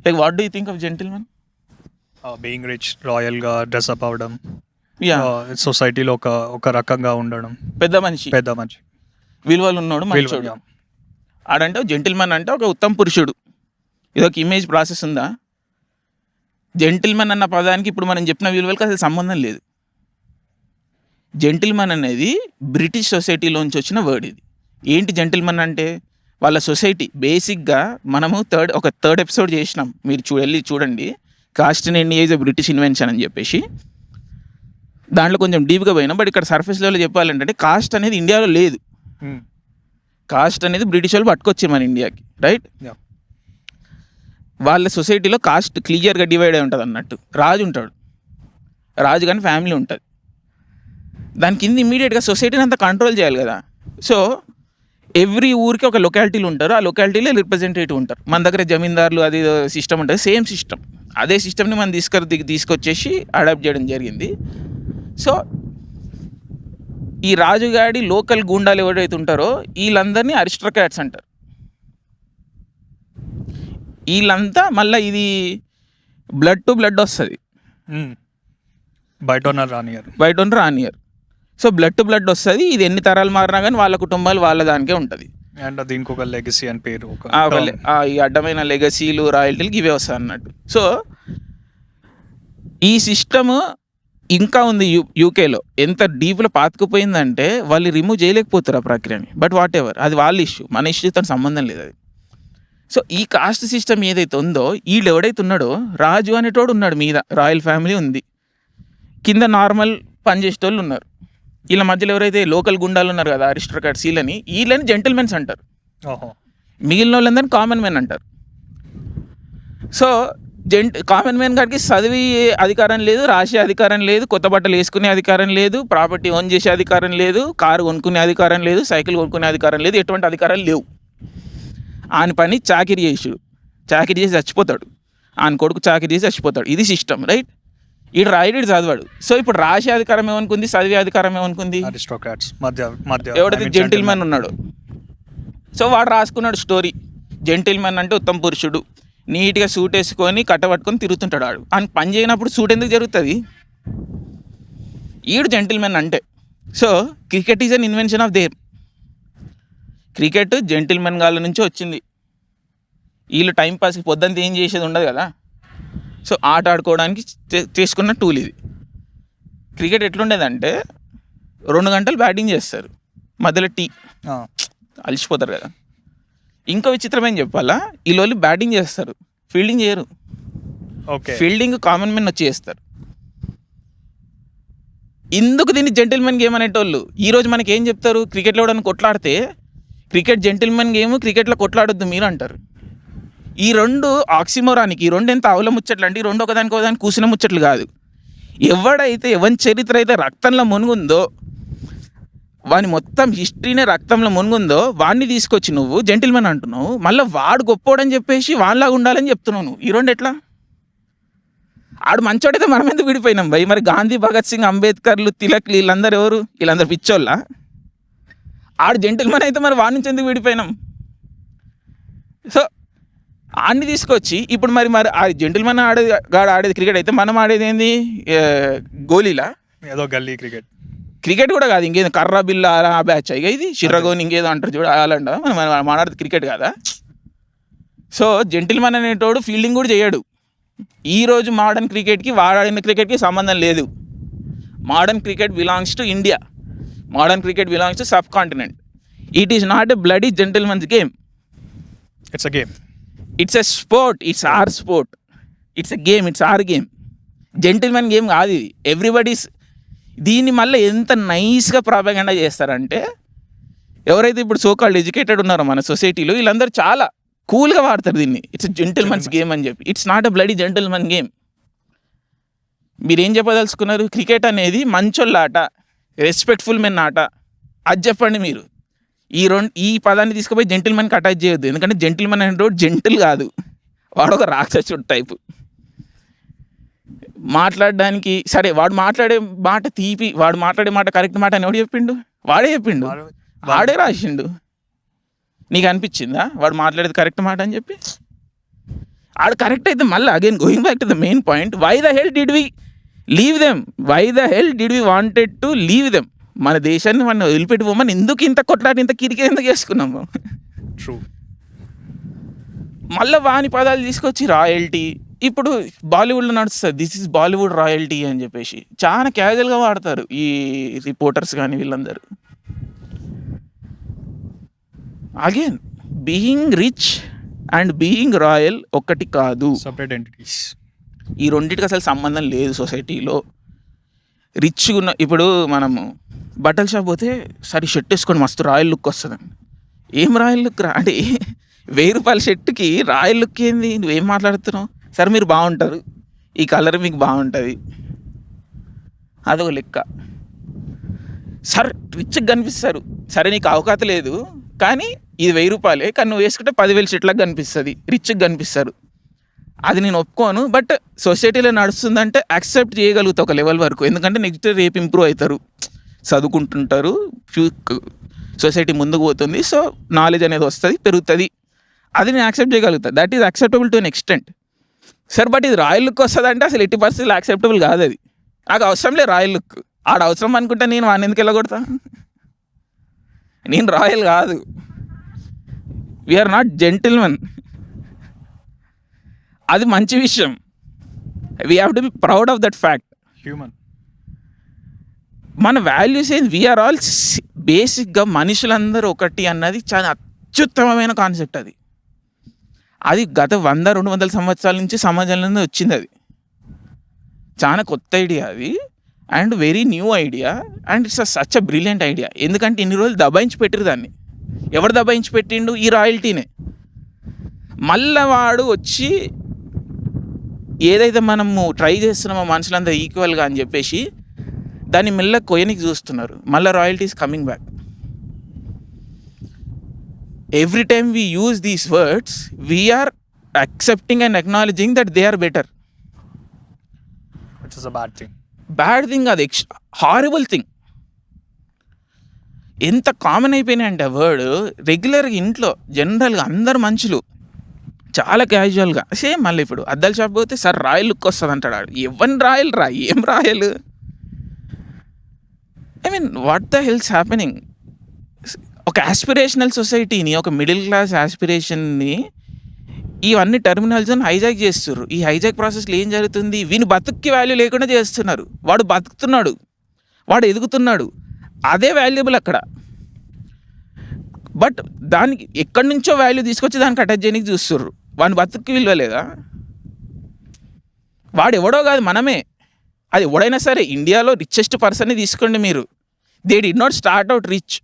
B: Like what do you think of gentlemen?
A: Being rich, రాయల్గా dress up అవ్వడం,
B: సొసైటీలో
A: ఒక రకంగా ఉండడం,
B: పెద్ద మనిషి, విలువలు ఉన్నాడు, మంచోడు. ఆడంటే జెంటిల్మెన్ అంటే ఒక ఉత్తమ పురుషుడు. ఇదొక ఇమేజ్ ప్రాసెస్ ఉందా? జెంటిల్మెన్ అన్న పదానికి ఇప్పుడు మనం చెప్పిన విలువలకి అసలు సంబంధం లేదు. జెంటిల్మెన్ అనేది బ్రిటిష్ సొసైటీలోంచి వచ్చిన వర్డ్. ఇది ఏంటి జెంటిల్మెన్ అంటే? వాళ్ళ సొసైటీ బేసిక్గా మనము థర్డ్ ఎపిసోడ్ చేసినాం, మీరు వెళ్ళి చూడండి. Cost in India is a British invention అని చెప్పేసి దాంట్లో కొంచెం డీప్గా పోయినాం. బట్ ఇక్కడ సర్ఫేస్ లెవెల్లో చెప్పాలంటే కాస్ట్ అనేది ఇండియాలో లేదు. కాస్ట్ అనేది బ్రిటిష్ వాళ్ళు పట్టుకొచ్చారు మన ఇండియాకి, రైట్? వాళ్ళ సొసైటీలో కాస్ట్ క్లియర్గా డివైడ్ అయి ఉంటుంది అన్నట్టు. రాజు ఉంటాడు, రాజు కానీ ఫ్యామిలీ ఉంటుంది. దాని కింద ఇమ్మీడియట్గా సొసైటీని అంతా కంట్రోల్ చేయాలి కదా. సో ఎవ్రీ ఊరికి ఒక లొకాలిటీలు ఉంటారు, ఆ లొకాలిటీలో రిప్రజెంటేటివ్ ఉంటారు. మన దగ్గర జమీందారులు అది సిస్టమ్ ఉంటుంది, సేమ్ సిస్టమ్. అదే సిస్టమ్ని మనం తీసుకొచ్చేసి అడాప్ట్ చేయడం జరిగింది. సో ఈ రాజుగాడి లోకల్ గూండాలు ఎవరైతే ఉంటారో వీళ్ళందరినీ అరిస్టోక్రాట్స్ అంటారు. వీళ్ళంతా మళ్ళీ ఇది బ్లడ్ టు బ్లడ్ వస్తుంది,
A: బయట
B: రానియర్. సో బ్లడ్ టు బ్లడ్ వస్తుంది. ఇది ఎన్ని తరాలు మారినా కానీ వాళ్ళ కుటుంబాలు వాళ్ళ దానికే ఉంటుంది.
A: అండ్ దీనికి ఒక లెగసీ అని పేరు,
B: ఈ అడ్డమైన లెగసీలు, రాయల్టీలు ఇవే వస్తాయి అన్నట్టు. సో ఈ సిస్టమ్ ఇంకా ఉంది యూకేలో. ఎంత డీప్లో పాతుకుపోయిందంటే వాళ్ళు రిమూవ్ చేయలేకపోతారు ఆ ప్రక్రియని. బట్ వాట్ ఎవర్, అది వాళ్ళ ఇష్యూ, మన ఇష్యూతో సంబంధం లేదు అది. సో ఈ కాస్ట్ సిస్టమ్ ఏదైతే ఉందో, వీళ్ళు ఎవడైతే ఉన్నాడో రాజు అనేటోడు ఉన్నాడు, మీద రాయల్ ఫ్యామిలీ ఉంది, కింద నార్మల్ పనిచేసేటోళ్ళు ఉన్నారు. వీళ్ళ మధ్యలో ఎవరైతే లోకల్ గుండాలు ఉన్నారు కదా అరిస్టోక్రాట్స్, వీళ్ళని జెంటిల్మెన్స్ అంటారు. మిగిలిన వాళ్ళందరినీ కామన్ మెన్ అంటారు. సో కామన్ మ్యాన్ గారికి చదివి అధికారం లేదు, రాసే అధికారం లేదు, కొత్త బట్టలు వేసుకునే అధికారం లేదు, ప్రాపర్టీ ఓన్ చేసే అధికారం లేదు, కారు కొనుక్కునే అధికారం లేదు, సైకిల్ కొనుక్కునే అధికారం లేదు, ఎటువంటి అధికారాలు లేవు. ఆయన పని చాకిరీ చేసి చచ్చిపోతాడు, ఆయన కొడుకు చాకిరీ చేసి చచ్చిపోతాడు. ఇది సిస్టమ్, రైట్? ఈడు రాయడు, ఈడు చదివాడు. సో ఇప్పుడు రాసే అధికారం ఏమనుకుంది, చదివే అధికారం ఏమనుకుంది?
A: అరిస్టోక్రాట్స్ మధ్య మధ్య
B: ఎవడైతే జెంటిల్మెన్ ఉన్నాడు, సో వాడు రాసుకున్నాడు స్టోరీ. జెంటిల్మెన్ అంటే ఉత్తమ పురుషుడు, నీట్గా సూట్ వేసుకొని కట్టబట్టుకొని తిరుగుతుంటాడు. వాడు అని పని చేయనప్పుడు సూట్ ఎందుకు జరుగుతుంది? ఈడు జెంటిల్మెన్ అంటే. So cricket is an invention of their. Cricket gentlemen గాళ్ళ నుంచి వచ్చింది. వీళ్ళు టైంపాస్కి పొద్దుంతా ఏం చేసేది ఉండదు కదా, సో ఆట ఆడుకోవడానికి తీసుకున్న టూల్ ఇది. క్రికెట్ ఎట్లుండేదంటే 2 గంటలు బ్యాటింగ్ చేస్తారు, మధ్యలో టీ, అలసిపోతారు కదా. ఇంకో విచిత్రం ఏం చెప్పాలా, వీళ్ళు బ్యాటింగ్ చేస్తారు, ఫీల్డింగ్ చేయరు. ఫీల్డింగ్ కామన్ మెన్ వచ్చి చేస్తారు. ఇందుకు దీన్ని జెంటిల్మెన్ గేమ్ అనేటోళ్ళు ఈరోజు మనకి ఏం చెప్తారు, క్రికెట్లో ఎవడన్నా కొట్లాడితే క్రికెట్ జెంటిల్మెన్ గేమ్, క్రికెట్లో కొట్లాడొద్దు మీరు అంటారు. ఈ రెండు ఆక్సిమోరానికి, ఈ రెండు ఎంత అవల ముచ్చట్లు అంటే, ఈ రెండు ఒకదానికి కూసిన ముచ్చట్లు కాదు. ఎవడైతే ఎవరి చరిత్ర అయితే రక్తంలో మునుగుందో, వాని మొత్తం హిస్టరీనే రక్తంలో మునుగుందో వాడిని తీసుకొచ్చి నువ్వు జెంటిల్మెన్ అంటున్నావు. మళ్ళీ వాడు గొప్పోడని చెప్పేసి వాడిలాగా ఉండాలని చెప్తున్నావు నువ్వు. ఈ రెండు ఎట్లా? ఆడు మంచోడైతే మనం ఎందుకు విడిపోయినాం భయ్? మరి గాంధీ, భగత్ సింగ్, అంబేద్కర్లు, తిలక్లు వీళ్ళందరూ ఎవరు? వీళ్ళందరూ పిచ్చోళ్ళ? ఆడు జెంటిల్మెన్ అయితే మరి వాడి నుంచి ఎందుకు విడిపోయినాం? సో ఆడిని తీసుకొచ్చి ఇప్పుడు మరి ఆ జెంటిల్మెన్ ఆడేది క్రికెట్ అయితే మనం ఆడేది ఏంది? గోలీలా,
A: ఏదో గల్లీ క్రికెట్.
B: క్రికెట్ కూడా కాదు, ఇంకేదో కర్రా బిల్ల ఆ బ్యాచ్ ఇక ఇది షిర్రగోని ఇంకేదో అంటారు చూడ, అలాంట మనం ఆడేది క్రికెట్ కాదా? సో జెంటిల్మెన్ అనేటోడు ఫీల్డింగ్ కూడా చేయడు. ఈరోజు మోడర్న్ క్రికెట్కి వాడాడిన క్రికెట్కి సంబంధం లేదు. Modern cricket belongs to India, modern cricket belongs to subcontinent. It is not a bloody gentlemen's game.
A: It's a game,
B: it's a sport, it's our sport, it's a game, it's our game. Gentlemen game కాదు ఇది. Everybody's దీన్ని మళ్ళీ ఎంత నైస్గా propaganda చేస్తారంటే, ఎవరైతే ఇప్పుడు so called educated ఉన్నారో మన సొసైటీలో వీళ్ళందరూ చాలా కూల్గా వాడతారు దీన్ని. ఇట్స్ జెంటిల్మెన్స్ గేమ్ అని చెప్పి. It's not a bloody gentlemen game. మీరేం చెప్పదలుచుకున్నారు? క్రికెట్ అనేది మంచోళ్ళ ఆట, రెస్పెక్ట్ఫుల్ మెన్ ఆట, అది చెప్పండి మీరు. ఈ పదాన్ని తీసుకుపోయి జెంటిల్మెన్కి అటాచ్ చేయొద్దు. ఎందుకంటే జెంటిల్మెన్ అంటే జెంటిల్ కాదు, వాడు ఒక రాక్షసుడు టైపు. మాట్లాడడానికి సరే, వాడు మాట్లాడే మాట తీపి, వాడు మాట్లాడే మాట కరెక్ట్ మాట అని ఎవడు చెప్పిండు? వాడే చెప్పిండు, వాడే రాసిండు. నీకు అనిపించిందా వాడు మాట్లాడేది కరెక్ట్ మాట అని చెప్పి? ఆడు కరెక్ట్ అయితే మళ్ళీ again going back to the main point, why the hell did we leave them? Why the hell did we wanted to leave them? మన దేశాన్ని మనం వదిలిపెట్టి పోమని ఎందుకు ఇంత కొట్లాడి ఇంత కిరికే ఎందుకు చేసుకున్నాము?
A: ట్రూ.
B: మళ్ళీ వాని పదాలు తీసుకొచ్చి రాయల్టీ, ఇప్పుడు బాలీవుడ్లో నడుస్తుంది దిస్ ఈజ్ బాలీవుడ్ రాయల్టీ అని చెప్పేసి చాలా క్యాజువల్గా వాడతారు ఈ రిపోర్టర్స్ కానీ వీళ్ళందరూ. Again being rich and being royal ఒకటి కాదు,
A: సపరేట్ ఎంటిటీస్.
B: ఈ రెండింటికి అసలు సంబంధం లేదు సొసైటీలో. రిచ్గా ఉన్న, ఇప్పుడు మనము బట్టల షాప్ పోతే సరే షర్ట్ వేసుకొని మస్తు రాయల్ లుక్ వస్తుందండి. ఏం రాయల్ లుక్ రా అంటే, 1000 రూపాయల షర్ట్కి రాయల్ లుక్ ఏంది? నువ్వేం మాట్లాడుతున్నావు? సరే మీరు బాగుంటారు, ఈ కలర్ మీకు బాగుంటుంది, అదొక లెక్క. సరే రిచ్గా కనిపిస్తారు, సరే నీకు అవకాశం లేదు కానీ ఇది 1000 రూపాయలే, కానీ నువ్వు వేసుకుంటే 10,000 షర్ట్లకు కనిపిస్తుంది, రిచ్గా కనిపిస్తారు. అది నేను ఒప్పుకోను. బట్ సొసైటీలో నడుస్తుందంటే యాక్సెప్ట్ చేయగలుగుతా ఒక లెవెల్ వరకు. ఎందుకంటే నెక్స్ట్ రేపు ఇంప్రూవ్ అవుతారు, చదువుకుంటుంటారు, సొసైటీ ముందుకు పోతుంది, సో నాలెడ్జ్ అనేది వస్తుంది, పెరుగుతుంది. అది నేను యాక్సెప్ట్ చేయగలుగుతా, that is acceptable to an extent. Sir but ఇది రాయల్ లుక్ వస్తుంది అంటే అసలు 80% యాక్సెప్టబుల్ కాదు. అది నాకు అవసరం లేదు రాయల్ లుక్. ఆడ అవసరం అనుకుంటే నేను వాడిని ఎందుకు వెళ్ళగొడతా? నేను రాయల్ కాదు, వీఆర్ నాట్ జెంటిల్మెన్. అది మంచి విషయం, we have to be proud of that fact.
A: Human
B: మన వాల్యూస్ ఏంది? వీఆర్ ఆల్ బేసిక్గా మనుషులందరూ ఒకటి అన్నది చాలా అత్యుత్తమమైన కాన్సెప్ట్. అది గత 100-200 సంవత్సరాల నుంచి సమాజంలో వచ్చింది. అది చాలా కొత్త ఐడియా అది, and very new idea, and it's such a brilliant idea. ఎందుకంటే ఇన్ని రోజులు దబాయించి పెట్టిరు దాన్ని. ఎవరు దబాయించి పెట్టిండు? ఈ రాయల్టీనే. మళ్ళీ వాడు వచ్చి ఏదైతే మనము ట్రై చేస్తున్నామో మనుషులందరూ ఈక్వల్గా అని చెప్పేసి దాన్ని మెల్ల కొయ్యనికి చూస్తున్నారు. మళ్ళీ royalties coming back. Every time we use these words, we are accepting and acknowledging that they are better.
A: which is a bad thing.
B: Bad thing, అది హారబుల్ థింగ్. ఎంత కామన్ అయిపోయినాయి అంటే వర్డ్ రెగ్యులర్గా ఇంట్లో జనరల్గా అందరు మనుషులు చాలా క్యాజువల్గా సేమ్. మళ్ళీ ఇప్పుడు అద్దాల షాప్ పోతే సార్ రాయల్ లుక్ వస్తుంది అంటాడు. ఎవరిని రాయల్ రా, ఏం royal? I mean what the hell's happening? ఒక ఆస్పిరేషనల్ సొసైటీని, ఒక మిడిల్ క్లాస్ ఆస్పిరేషన్ని ఇవన్నీ టెర్మినాలజీని హైజాక్ చేస్తున్నారు. ఈ హైజాక్ ప్రాసెస్లో ఏం జరుగుతుంది? వీని బతుక్కి వాల్యూ లేకుండా చేస్తున్నారు. వాడు బతుకుతున్నాడు, వాడు ఎదుగుతున్నాడు, అదే వాల్యుబుల్ అక్కడ. బట్ దానికి ఎక్కడి నుంచో వాల్యూ తీసుకొచ్చి దానికి అటాచ్ చేయడానికి చూస్తుర్రు. వాని బతుక్కి విలువ లేదా? వాడు ఎవడో కాదు, మనమే. అది ఎవడైనా సరే, ఇండియాలో రిచెస్ట్ పర్సన్ని తీసుకోండి మీరు, they did not start out rich.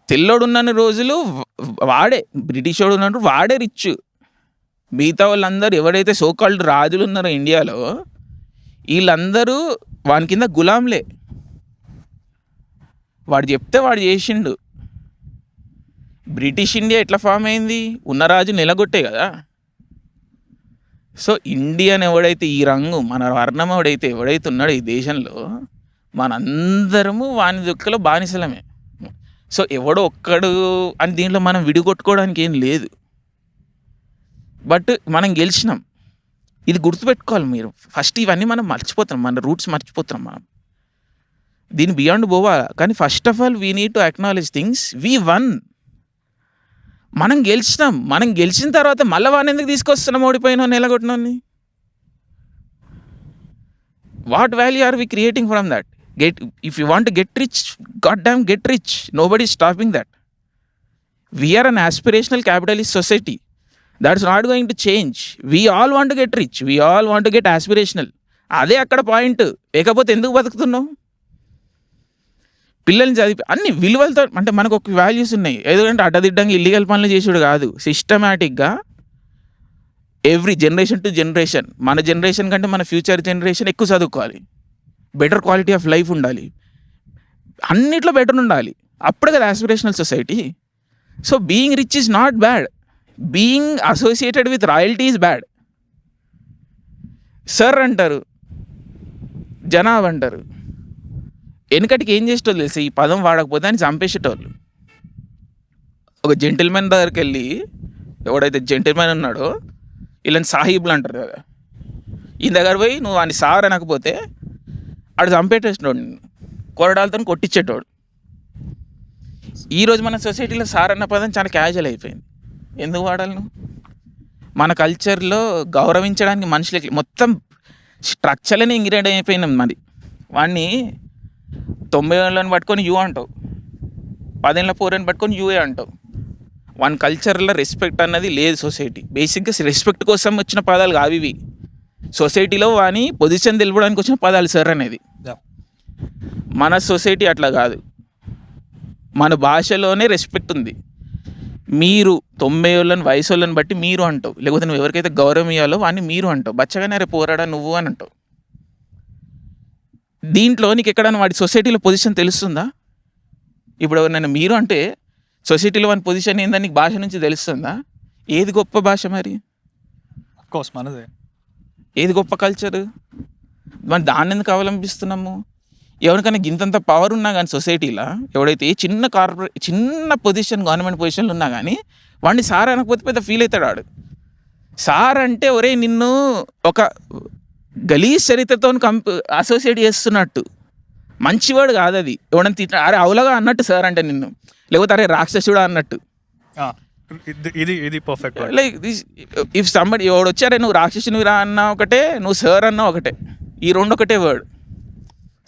B: తెల్లోడున్న రోజులు వాడే, బ్రిటిష్ వాడు ఉన్నట్టు వాడే రిచ్. మిగతా వాళ్ళందరూ ఎవరైతే సోకాల్డ్ రాజులు ఉన్నారో ఇండియాలో, వీళ్ళందరూ వాని కింద గులాంలే. వాడు చెప్తే వాడు చేసిండు. బ్రిటిష్ ఇండియా ఎట్లా ఫామ్ అయింది? ఉన్న రాజు నిలగొట్టే కదా. సో ఇండియన్ ఎవడైతే, ఈ రంగు మన వర్ణం ఎవడైతే ఉన్నాడో ఈ దేశంలో, మనందరము వాని దుఃఖలో బానిసలమే. సో ఎవడో ఒక్కడు అని దీంట్లో మనం విడిగొట్టుకోవడానికి ఏం లేదు. బట్ మనం గెలిచినాం, ఇది గుర్తుపెట్టుకోవాలి మీరు. ఫస్ట్ ఇవన్నీ మనం మర్చిపోతాం, మన రూట్స్ మర్చిపోతాం మనం. దీని బియాండ్ పోవాలి. కానీ first of all we need to acknowledge things. We one, మనం గెలిచినాం. మనం గెలిచిన తర్వాత మళ్ళీ వాడిని ఎందుకు తీసుకొస్తున్నాం? ఓడిపోయినా నిలగొట్టినోని. What value are we creating from that? If you want to get rich, goddamn get rich. Nobody is stopping that. We are an aspirational capitalist society. That's not going to change. We all want to get rich. We all want to get aspirational. అదే అక్కడ point. లేకపోతే ఎందుకు బతుకుతున్నాం? పిల్లల్ని చదివి అన్ని విలువలతో, అంటే మనకు ఒక వాల్యూస్ ఉన్నాయి. ఎందుకంటే అడ్డదిడ్డంగా ఇల్లీగల్ పనులు చేసుడు కాదు, సిస్టమేటిక్గా ఎవ్రీ జనరేషన్ టు జనరేషన్, మన జనరేషన్ కంటే మన ఫ్యూచర్ జనరేషన్ ఎక్కువ చదువుకోవాలి, బెటర్ క్వాలిటీ ఆఫ్ లైఫ్ ఉండాలి, అన్నిట్లో బెటర్ ఉండాలి. అప్పుడే కదా aspirational society. So being rich is not bad, being associated with royalty is bad. Sir అంటారు, జనాబ్ అంటారు. వెనకటికి ఏం చేసేటోళ్ళు తెలుసు? ఈ పదం వాడకపోతే అని చంపేసేటోళ్ళు. ఒక జెంటిల్మెన్ దగ్గరికి వెళ్ళి, ఎవడైతే జెంటిల్మెన్ ఉన్నాడో, ఇలాంటి సాహిబులు అంటారు కదా, ఈ దగ్గర పోయి నువ్వు వాడిని సార్ అనకపోతే ఆడు చంపేటేసినోడు, కొరడాలతో కొట్టించేటోడు. ఈరోజు మన సొసైటీలో సార్ అన్న పదం చాలా క్యాజువల్ అయిపోయింది. ఎందుకు వాడాలి నువ్వు? మన కల్చర్లో గౌరవించడానికి మనుషులకి మొత్తం స్ట్రక్చర్లని ఇంగ్రీడియంట్ అయిపోయినాం. మరి వాడిని 90 ఏళ్ళని పట్టుకొని యూ అంటావు, 10 ఏళ్ళ పోరని పట్టుకొని యూఏ అంటావు. వన్ కల్చర్లో రెస్పెక్ట్ అన్నది లేదు. సొసైటీ బేసిక్గా రెస్పెక్ట్ కోసం వచ్చిన పదాలు కావు ఇవి. సొసైటీలో వాని పొజిషన్ తెలుపడానికి వచ్చిన పదాలు సార్ అనేది. మన సొసైటీ అట్లా కాదు. మన భాషలోనే రెస్పెక్ట్ ఉంది. మీరు 90 ఏళ్ళని వయసు వాళ్ళని బట్టి మీరు అంటావు, లేకపోతే నువ్వు ఎవరికైతే గౌరవం ఇవ్వాలో వాడిని మీరు అంటావు. బచ్చగానే రేపు పోరాడా నువ్వు అని అంటావు. దీంట్లో నీకు ఎక్కడైనా వాడి సొసైటీలో పొజిషన్ తెలుస్తుందా? ఇప్పుడు ఎవరినైనా మీరు అంటే సొసైటీలో వాని పొజిషన్ ఏందని నీకు భాష నుంచి తెలుస్తుందా? ఏది గొప్ప భాష మరి?
A: అఫ్కోర్స్ మనదే.
B: ఏది గొప్ప కల్చర్? మరి దాన్ని ఎందుకు అవలంబిస్తున్నాము? ఎవరికైనా గింతంత పవర్ ఉన్నా కానీ సొసైటీలో, ఎవడైతే చిన్న పొజిషన్, గవర్నమెంట్ పొజిషన్లో ఉన్నా కానీ వాడిని సార్ అనకపోతే పెద్ద ఫీల్ అవుతాడు వాడు. సార్ అంటే ఒరే నిన్ను ఒక గలీజ్ చరిత్రతో అసోసియేట్ చేస్తున్నట్టు, మంచివాడు కాదు అది. ఎవడని తిట్ట అరే అవులగా అన్నట్టు సార్ అంటే నిన్ను, లేకపోతే అరే రాక్షసుడా అన్నట్టు.
A: ఇది perfect.
B: Like this, if somebody ఎవడు వచ్చారే నువ్వు రాక్షసుని రా అన్నా ఒకటే, నువ్వు సార్ అన్నా ఒకటే, ఈ రెండు ఒకటే వర్డ్.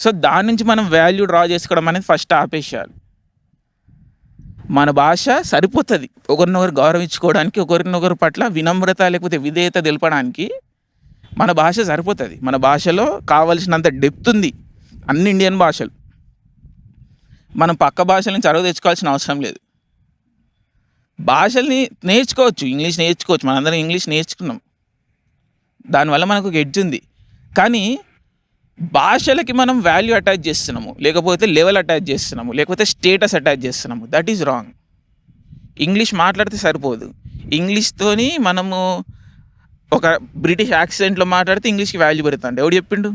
B: సో దాని నుంచి మనం వాల్యూ డ్రా చేసుకోవడం అనేది ఫస్ట్ ఆపేసేయాలి. మన భాష సరిపోతుంది ఒకరినొకరు గౌరవించుకోవడానికి, ఒకరినొకరి పట్ల వినమ్రత లేకపోతే విధేయత తెలపడానికి మన భాష సరిపోతుంది. మన భాషలో కావలసినంత డెప్త్ ఉంది అన్ని ఇండియన్ భాషలు. మనం పక్క భాషల నుంచి అరువు తెచ్చుకోవాల్సిన అవసరం లేదు. భాషల్ని నేర్చుకోవచ్చు, ఇంగ్లీష్ నేర్చుకోవచ్చు, మనందరం ఇంగ్లీష్ నేర్చుకున్నాం, దానివల్ల మనకు ఒక ఎడ్జ్ ఉంది. కానీ భాషలకి మనం వాల్యూ అటాచ్ చేస్తున్నాము, లేకపోతే లెవెల్ అటాచ్ చేస్తున్నాము, లేకపోతే స్టేటస్ అటాచ్ చేస్తున్నాము. That is wrong. ఇంగ్లీష్ మాట్లాడితే సరిపోదు. ఇంగ్లీష్తోని మనము ఒక బ్రిటిష్ యాక్సెంట్లో మాట్లాడితే ఇంగ్లీష్కి వాల్యూ పెరుగుతాడు. ఎవడు చెప్పిండు?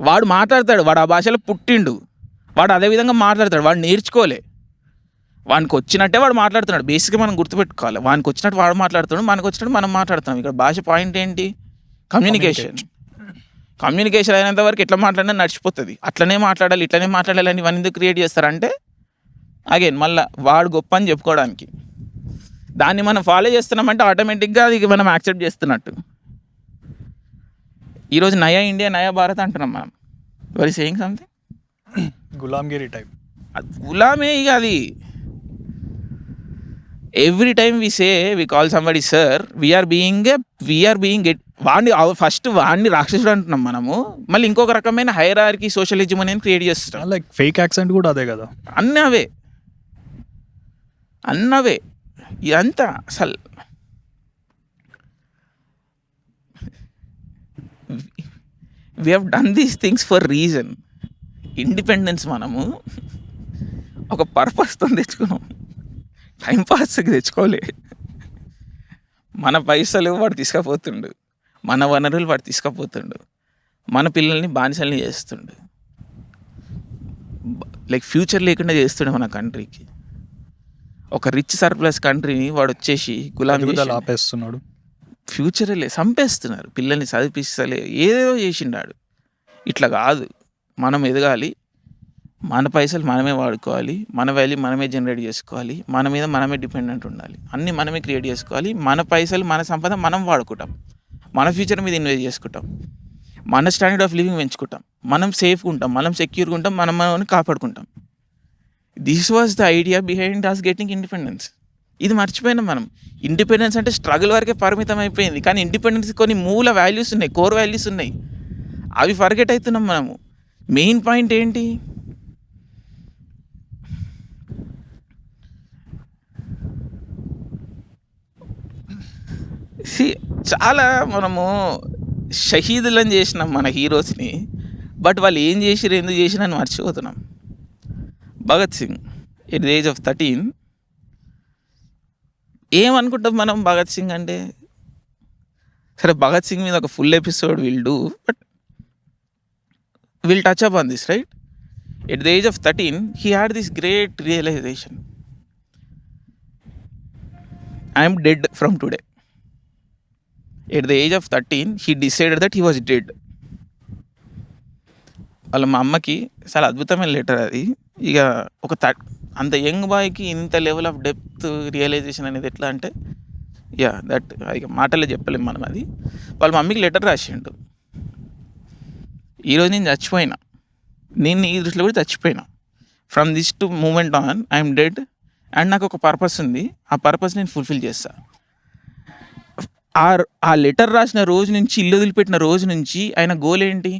B: వాడు మాట్లాడతాడు, వాడు ఆ భాషలో పుట్టిండు, వాడు అదే విధంగా మాట్లాడతాడు, వాడు నేర్చుకోలే, వానికి వచ్చినట్టే వాడు మాట్లాడుతున్నాడు. బేసిక్గా మనం గుర్తుపెట్టుకోవాలి, వానికి వచ్చినట్టు వాడు మాట్లాడుతున్నాడు, మనకు వచ్చినట్టు మనం మాట్లాడుతున్నాం. ఇక్కడ భాష పాయింట్ ఏంటి? కమ్యూనికేషన్ అయినంత వరకు ఎట్లా మాట్లాడినా నడిచిపోతుంది. అట్లనే మాట్లాడాలి, ఇట్లనే మాట్లాడాలి అని ఇవన్నీ ఎందుకు క్రియేట్ చేస్తారంటే అగైన్ మళ్ళీ వాడు గొప్ప అని చెప్పుకోవడానికి. దాన్ని మనం ఫాలో చేస్తున్నామంటే ఆటోమేటిక్గా అది మనం యాక్సెప్ట్ చేస్తున్నట్టు. ఈరోజు నయా ఇండియా నయా భారత్ అంటున్నాం మనం. Were saying something?
A: గులాంగిరి టైప్.
B: గులామే ఇక అది. Every time we say we call somebody sir, we're being వాడిని ఫస్ట్ వాడిని రాక్షసుడు అంటున్నాం మనము. మళ్ళీ ఇంకొక రకమైన హైరార్కీ సోషలిజం అనేది క్రియేట్ చేస్తున్నాం.
A: లైక్ ఫేక్ యాక్సెంట్ కూడా అదే కదా.
B: అన్నవే ఇదంతా అసలు we have done these things for reason. Independence మనము ఒక పర్పస్తో తెచ్చుకున్నాం, టైంపాస్కి తెచ్చుకోలే. మన పైసలు వాడు తీసుకపోతుండు, మన వనరులు వాడు తీసుకపోతుండు, మన పిల్లల్ని బానిసల్ని చేస్తుండు, లైక్ ఫ్యూచర్ లేకుండా చేస్తుండే మన కంట్రీకి. ఒక రిచ్ సర్ప్లస్ కంట్రీని వాడు వచ్చేసి గులాం
A: ఆపేస్తున్నాడు.
B: ఫ్యూచర్లే చంపేస్తున్నారు, పిల్లల్ని చదివిస్తలే, ఏదేదో చేసిండాడు. ఇట్లా కాదు, మనం ఎదగాలి, మన పైసలు మనమే వాడుకోవాలి, మన వాల్యూ మనమే జనరేట్ చేసుకోవాలి, మన మీద మనమే డిపెండెంట్ ఉండాలి, అన్నీ మనమే క్రియేట్ చేసుకోవాలి. మన పైసలు మన సంపద మనం వాడుకుంటాం, మన ఫ్యూచర్ మీద ఇన్వెస్ట్ చేసుకుంటాం, మన స్టాండర్డ్ ఆఫ్ లివింగ్ పెంచుకుంటాం, మనం సేఫ్గా ఉంటాం, మనం సెక్యూర్గా ఉంటాం, మనం కాపాడుకుంటాం. This was the idea behind us getting independence. ఇది మర్చిపోయినాం మనం. ఇండిపెండెన్స్ అంటే స్ట్రగుల్ వరకే పరిమితం అయిపోయింది, కానీ ఇండిపెండెన్స్ కొన్ని మూల వాల్యూస్ ఉన్నాయి, కోర్ వాల్యూస్ ఉన్నాయి, అవి ఫర్గెట్ అవుతున్నాం మనము. మెయిన్ పాయింట్ ఏంటి? చాలా మనము షహీదులని చేసినాం మన హీరోస్ని, బట్ వాళ్ళు ఏం చేసిరు, ఎందుకు చేసిరు అని మర్చిపోతున్నాం. Bhagat Singh at the age of 13 ఏమనుకుంటాం మనం భగత్ సింగ్ అంటే? సరే, భగత్ సింగ్ మీద ఒక full episode will do, but will touch up on this, right? At the age of 13 he had this great realization, I am dead from today. At the age of 13 he decided that he was dead. వాళ్ళ మా అమ్మకి చాలా అద్భుతమైన letter అది. ఇక ఒక అంత young బాయ్కి ఇంత లెవెల్ ఆఫ్ డెప్త్ రియలైజేషన్ అనేది ఎట్లా అంటే, దట్ ఇక మాటలే చెప్పలేము మనం. అది వాళ్ళ మమ్మీకి లెటర్ రాసిండు, ఈరోజు నేను చచ్చిపోయినా, నేను ఈ దృష్టిలో కూడా చచ్చిపోయినా, from this to moment on I'm dead, and నాకు ఒక పర్పస్ ఉంది, ఆ పర్పస్ నేను ఫుల్ఫిల్ చేస్తా. ఆ లెటర్ రాసిన రోజు నుంచి, ఇల్లు వదిలిపెట్టిన రోజు నుంచి ఆయన గోల్ ఏంటి?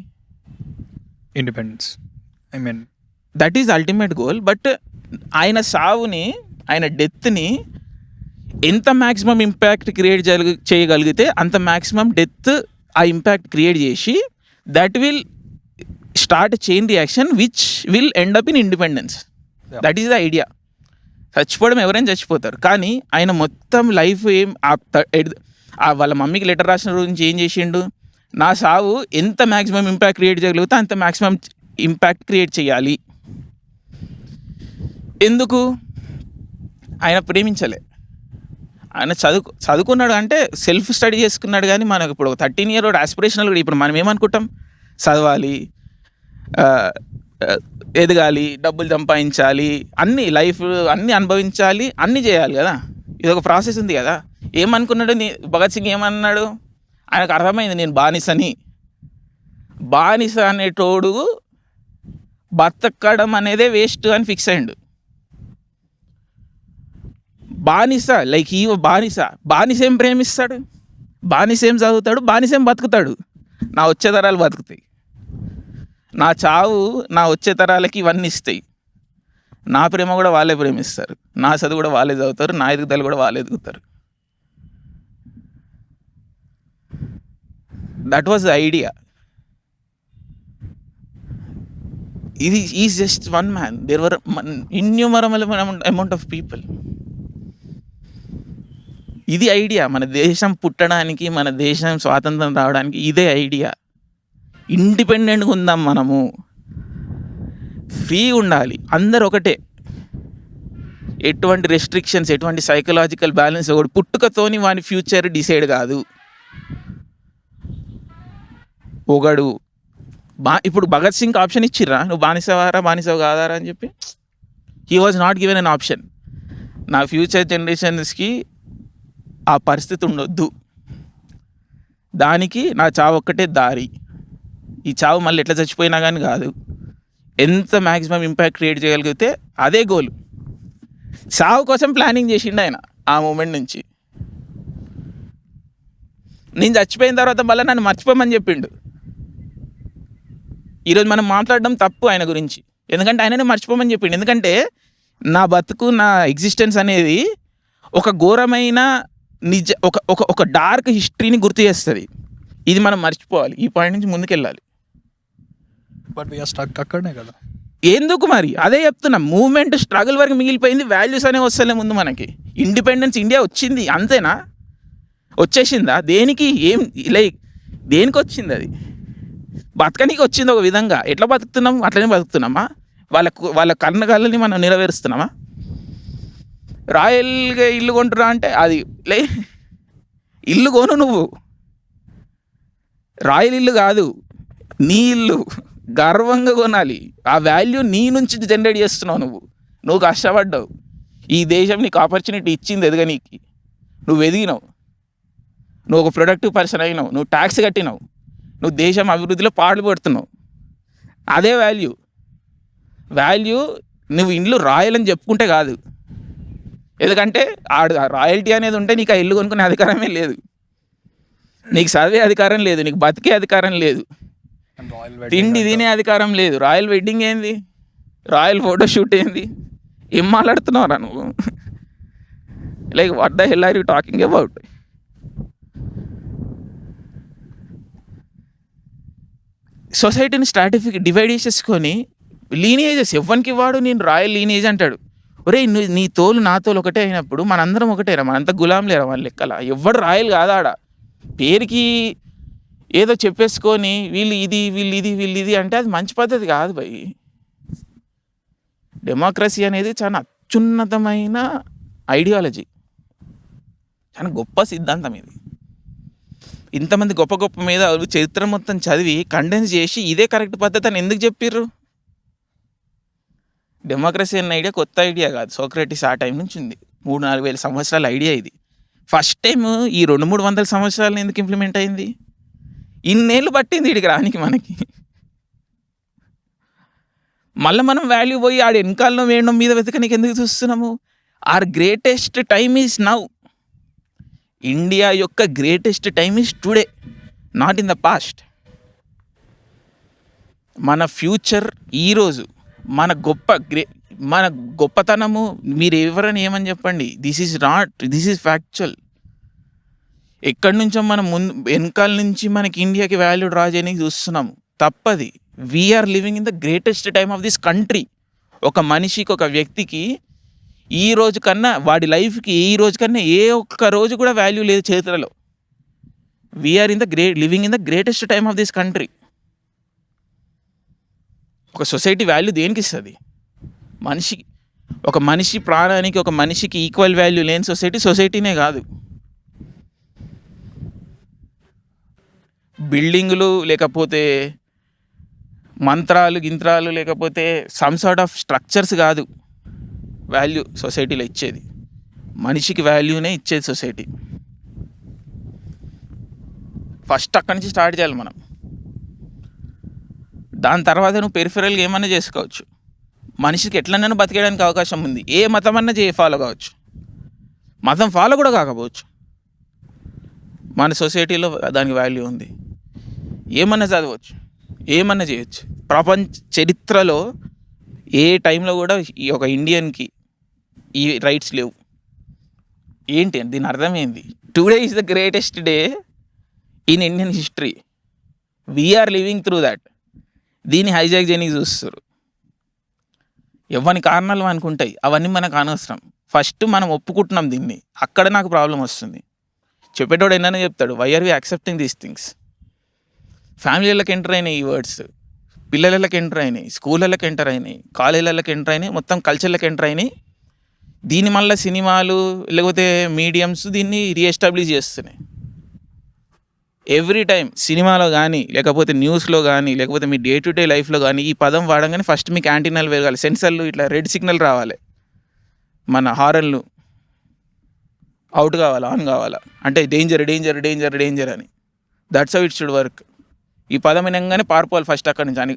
A: Independence. I mean
B: that is ultimate goal. But ఆయన సావుని, ఆయన డెత్ని ఎంత మ్యాక్సిమం ఇంపాక్ట్ క్రియేట్ చేయగలిగితే అంత మ్యాక్సిమం డెత్ ఆ ఇంపాక్ట్ క్రియేట్ చేసి that will start chain reaction which will end up in independence. That is the idea. చచ్చిపోవడం ఎవరైనా చచ్చిపోతారు, కానీ ఆయన మొత్తం లైఫ్ వాళ్ళ మమ్మీకి లెటర్ రాసిన రోజు నుంచి ఏం చేసిండు? నా సావు ఎంత మ్యాక్సిమం ఇంపాక్ట్ క్రియేట్ చేయగలిగితే అంత మ్యాక్సిమం ఇంపాక్ట్ క్రియేట్ చేయాలి. ఎందుకు? ఆయన ప్రేమించలే, ఆయన చదువుకున్నాడు, అంటే సెల్ఫ్ స్టడీ చేసుకున్నాడు. కానీ మనకు ఇప్పుడు 13 year old ఆస్పిరేషనల్ కూడా, ఇప్పుడు మనం ఏమనుకుంటాం? చదవాలి, ఎదగాలి, డబ్బులు సంపాదించాలి, అన్నీ లైఫ్ అన్నీ అనుభవించాలి, అన్నీ చేయాలి కదా. ఇది ఒక ప్రాసెస్ ఉంది కదా. ఏమనుకున్నాడు భగత్ సింగ్? ఏమన్నాడు? ఆయనకు అర్థమైంది, నేను బానిసని, బానిస అనేటోడు బతకడం అనేదే వేస్ట్ అని ఫిక్స్ అయ్యిండు. బానిస, లైక్ ఈ బానిసేం ప్రేమిస్తాడు, బానిసేం చదువుతాడు, బానిసేం బతుకుతాడు. నా వచ్చే తరాలు బతుకుతాయి, నా చావు నా వచ్చే తరాలకి ఇవన్నీ ఇస్తాయి, నా ప్రేమ కూడా వాళ్ళే ప్రేమిస్తారు, నా చదువు కూడా వాళ్ళే చదువుతారు, నా ఎదుగుదల కూడా వాళ్ళే ఎదుగుతారు. That was the idea. ఇది is just one man, there were innumerable amount of people. ఇది ఐడియా. మన దేశం పుట్టడానికి, మన దేశం స్వాతంత్రం రావడానికి ఇదే ఐడియా. ఇండిపెండెంట్గా ఉందాం, మనము ఫ్రీ ఉండాలి, అందరు ఒకటే. ఎటువంటి రెస్ట్రిక్షన్స్, ఎటువంటి సైకలాజికల్ బ్యాలెన్స్, ఒకటి పుట్టుకతోని వాని ఫ్యూచర్ డిసైడ్ కాదు. ఒకడు ఇప్పుడు భగత్ సింగ్ ఆప్షన్ ఇచ్చిర్రా, నువ్వు బానిసవారా బానిసవ కాదారా అని చెప్పి. He was not given an option. నా ఫ్యూచర్ జనరేషన్స్కి ఆ పరిస్థితి ఉండొద్దు, దానికి నా చావు ఒక్కటే దారి. ఈ చావు మళ్ళీ ఎట్లా చచ్చిపోయినా కానీ కాదు, ఎంత మ్యాక్సిమం ఇంపాక్ట్ క్రియేట్ చేయగలిగితే అదే గోల్. చావు కోసం ప్లానింగ్ చేసిండు ఆయన ఆ మూమెంట్ నుంచి. నేను చచ్చిపోయిన తర్వాత మళ్ళీ నన్ను మర్చిపోమని చెప్పిండు. ఈరోజు మనం మాట్లాడడం తప్పు ఆయన గురించి, ఎందుకంటే ఆయననే మర్చిపోమని చెప్పిండు. ఎందుకంటే నా బతుకు, నా ఎగ్జిస్టెన్స్ అనేది ఒక ఘోరమైన ఒక డార్క్ హిస్టరీని గుర్తు చేస్తుంది. ఇది మనం మర్చిపోవాలి, ఈ పాయింట్ నుంచి ముందుకెళ్ళాలి.
A: బట్ వీఆర్ స్టక్ అక్కడనే కదా.
B: ఎందుకు మరి అదే చెప్తున్నా, మూవ్మెంట్ స్ట్రగుల్ వరకు మిగిలిపోయింది, వాల్యూస్ అనేవి వస్తలే ముందు మనకి. ఇండిపెండెన్స్ ఇండియా వచ్చింది అంతేనా, వచ్చేసిందా? దేనికి, ఏం లైక్ దేనికి వచ్చింది? అది బతకనికి వచ్చింది ఒక విధంగా. ఎట్లా బతుకుతున్నాం అట్లనే బతుకుతున్నామా? వాళ్ళ కళ్ళని మనం నెరవేరుస్తున్నామా? రాయల్గా ఇల్లు కొంటురా అంటే అది ఇల్లు కొను, నువ్వు రాయల్ ఇల్లు కాదు, నీ ఇల్లు గర్వంగా కొనాలి. ఆ వాల్యూ నీ నుంచి జనరేట్ చేస్తున్నావు. నువ్వు కష్టపడ్డావు, ఈ దేశం నీకు ఆపర్చునిటీ ఇచ్చింది ఎదగనీకి, నువ్వు ఎదిగినావు, నువ్వు ఒక ప్రొడక్టివ్ పర్సన్ అయినావు, నువ్వు ట్యాక్స్ కట్టినావు, నువ్వు దేశం అభివృద్ధిలో పాటుపడుతున్నావు. అదే వాల్యూ నువ్వు ఇండ్లు రాయలని చెప్పుకుంటే కాదు. ఎందుకంటే రాయల్టీ అనేది ఉంటే నీకు ఆ ఇల్లు కొనుక్కునే అధికారమే లేదు, నీకు చదివే అధికారం లేదు, నీకు బతికే అధికారం లేదు, తిండి తినే అధికారం లేదు. రాయల్ వెడ్డింగ్ ఏంది, రాయల్ ఫోటోషూట్ ఏంది, ఏం మాట్లాడుతున్నావురా నువ్వు? Like what the hell are you talking about? సొసైటీని స్ట్రాటిఫిక్ డివైడ్ చేసేసుకొని లీనియేజెస్ ఎవ్వనికి వాడు నేను రాయల్ లీనియేజ్ అంటాడు. ఒరే నీ తోలు నా తోలు ఒకటే అయినప్పుడు మనందరం ఒకటేరా, మనంతా గులాం లేరా వాళ్ళ లెక్కల? ఎవ్వడు రాయల్ కాదాడ, పేరుకి ఏదో చెప్పేసుకొని వీళ్ళు ఇది అంటే అది మంచి పద్ధతి కాదు భయ్. డెమోక్రసీ అనేది చాలా అత్యున్నతమైన ఐడియాలజీ, చాలా గొప్ప సిద్ధాంతం ఇది. ఇంతమంది గొప్ప గొప్ప మేధావులు చరిత్ర మొత్తం చదివి కండెన్స్ చేసి ఇదే కరెక్ట్ పద్ధతి అని ఎందుకు చెప్పిర్రు? డెమోక్రసీ అన్న ఐడియా కొత్త ఐడియా కాదు, సోక్రటీస్ ఆ టైం నుంచి ఉంది. 3-4 వేల సంవత్సరాల ఐడియా ఇది. ఫస్ట్ టైం ఈ 200-300 సంవత్సరాలను ఎందుకు ఇంప్లిమెంట్ అయింది? ఇన్నేళ్ళు పట్టింది వీడికి రానికి మనకి. మళ్ళీ మనం వాల్యూ పోయి ఆడ వెనకాలలో వేయడం మీద వెతకనికి ఎందుకు చూస్తున్నాము? Our greatest time is now. India యొక్క greatest time is today, not in the past. మన ఫ్యూచర్ ఈరోజు, మన గొప్పతనము మీరు ఎవరని ఏమని చెప్పండి, దిస్ ఈజ్ ఫ్యాక్చువల్. ఎక్కడి నుంచో మనం వెనకాల నుంచి మనకి ఇండియాకి వాల్యూ డ్రా చేయడానికి చూస్తున్నాము, తప్పది. We are living in the greatest time of this country. ఒక మనిషికి, ఒక వ్యక్తికి ఈ రోజు కన్నా, వాడి లైఫ్కి ఈ రోజు కన్నా ఏ ఒక్క రోజు కూడా వాల్యూ లేదు చరిత్రలో. We are living in the greatest time of this country. ఒక సొసైటీ వాల్యూ దేనికి ఇస్తుంది? మనిషికి, ఒక మనిషి ప్రాణానికి, ఒక మనిషికి ఈక్వల్ వాల్యూ లేని సొసైటీనే కాదు. బిల్డింగులు లేకపోతే మంత్రాలు గింత్రాలు లేకపోతే సమ్ సార్ట్ ఆఫ్ స్ట్రక్చర్స్ కాదు వాల్యూ సొసైటీలో ఇచ్చేది. మనిషికి వాల్యూనే ఇచ్చేది సొసైటీ. ఫస్ట్ అక్కడి నుంచి స్టార్ట్ చేయాలి మనం. దాని తర్వాత నువ్వు పెరిఫెరల్గా ఏమన్నా చేసుకోవచ్చు. మనిషికి ఎట్లన్నా బతికేయడానికి అవకాశం ఉంది. ఏ మతం అన్నా ఫాలో కావచ్చు, మతం ఫాలో కూడా కాకపోవచ్చు. మన సొసైటీలో దానికి వాల్యూ ఉంది. ఏమన్నా చదవచ్చు, ఏమన్నా చేయొచ్చు. ప్రపంచ చరిత్రలో ఏ టైంలో కూడా ఈ ఒక ఇండియన్కి ఈ రైట్స్ లేవు. ఏంటి దీని అర్థం ఏంది? Today is the greatest day in Indian history. We are living through that. దీన్ని హైజాక్ చేయడానికి చూస్తారు. ఎవరి కారణాలు అనుకుంటాయి, అవన్నీ మనకు అనవసరం. ఫస్ట్ మనం ఒప్పుకుంటున్నాం దీన్ని, అక్కడ నాకు ప్రాబ్లం వస్తుంది. చెప్పేటోడు ఎన్నైనా చెప్తాడు, why are we accepting these things. ఫ్యామిలీలకు ఎంటర్ అయినాయి ఈ వర్డ్స్, పిల్లలకి ఎంటర్ అయినాయి, స్కూళ్ళకి ఎంటర్ అయినాయి, కాలేజీలకు ఎంటర్ అయినాయి, మొత్తం కల్చర్లకు ఎంటర్ అయినాయి. దీని మళ్ళీ సినిమాలు లేకపోతే మీడియమ్స్ దీన్ని రీఎస్టాబ్లిష్ చేస్తున్నాయి. ఎవ్రీ టైం సినిమాలో కానీ లేకపోతే న్యూస్లో కానీ లేకపోతే మీ డే టు డే లైఫ్లో కానీ ఈ పదం వాడంగానే ఫస్ట్ మీకు యాంటీనాలు పెరగాలి, సెన్సర్లు ఇట్లా రెడ్ సిగ్నల్ రావాలి, మన హారన్లు అవుట్ కావాలా ఆన్ కావాలా, అంటే డేంజర్ డేంజర్ డేంజర్ డేంజర్ అని. That's how it should work. ఈ పదం వినగానే పారిపోవాలి ఫస్ట్ అక్కడి నుంచి అని,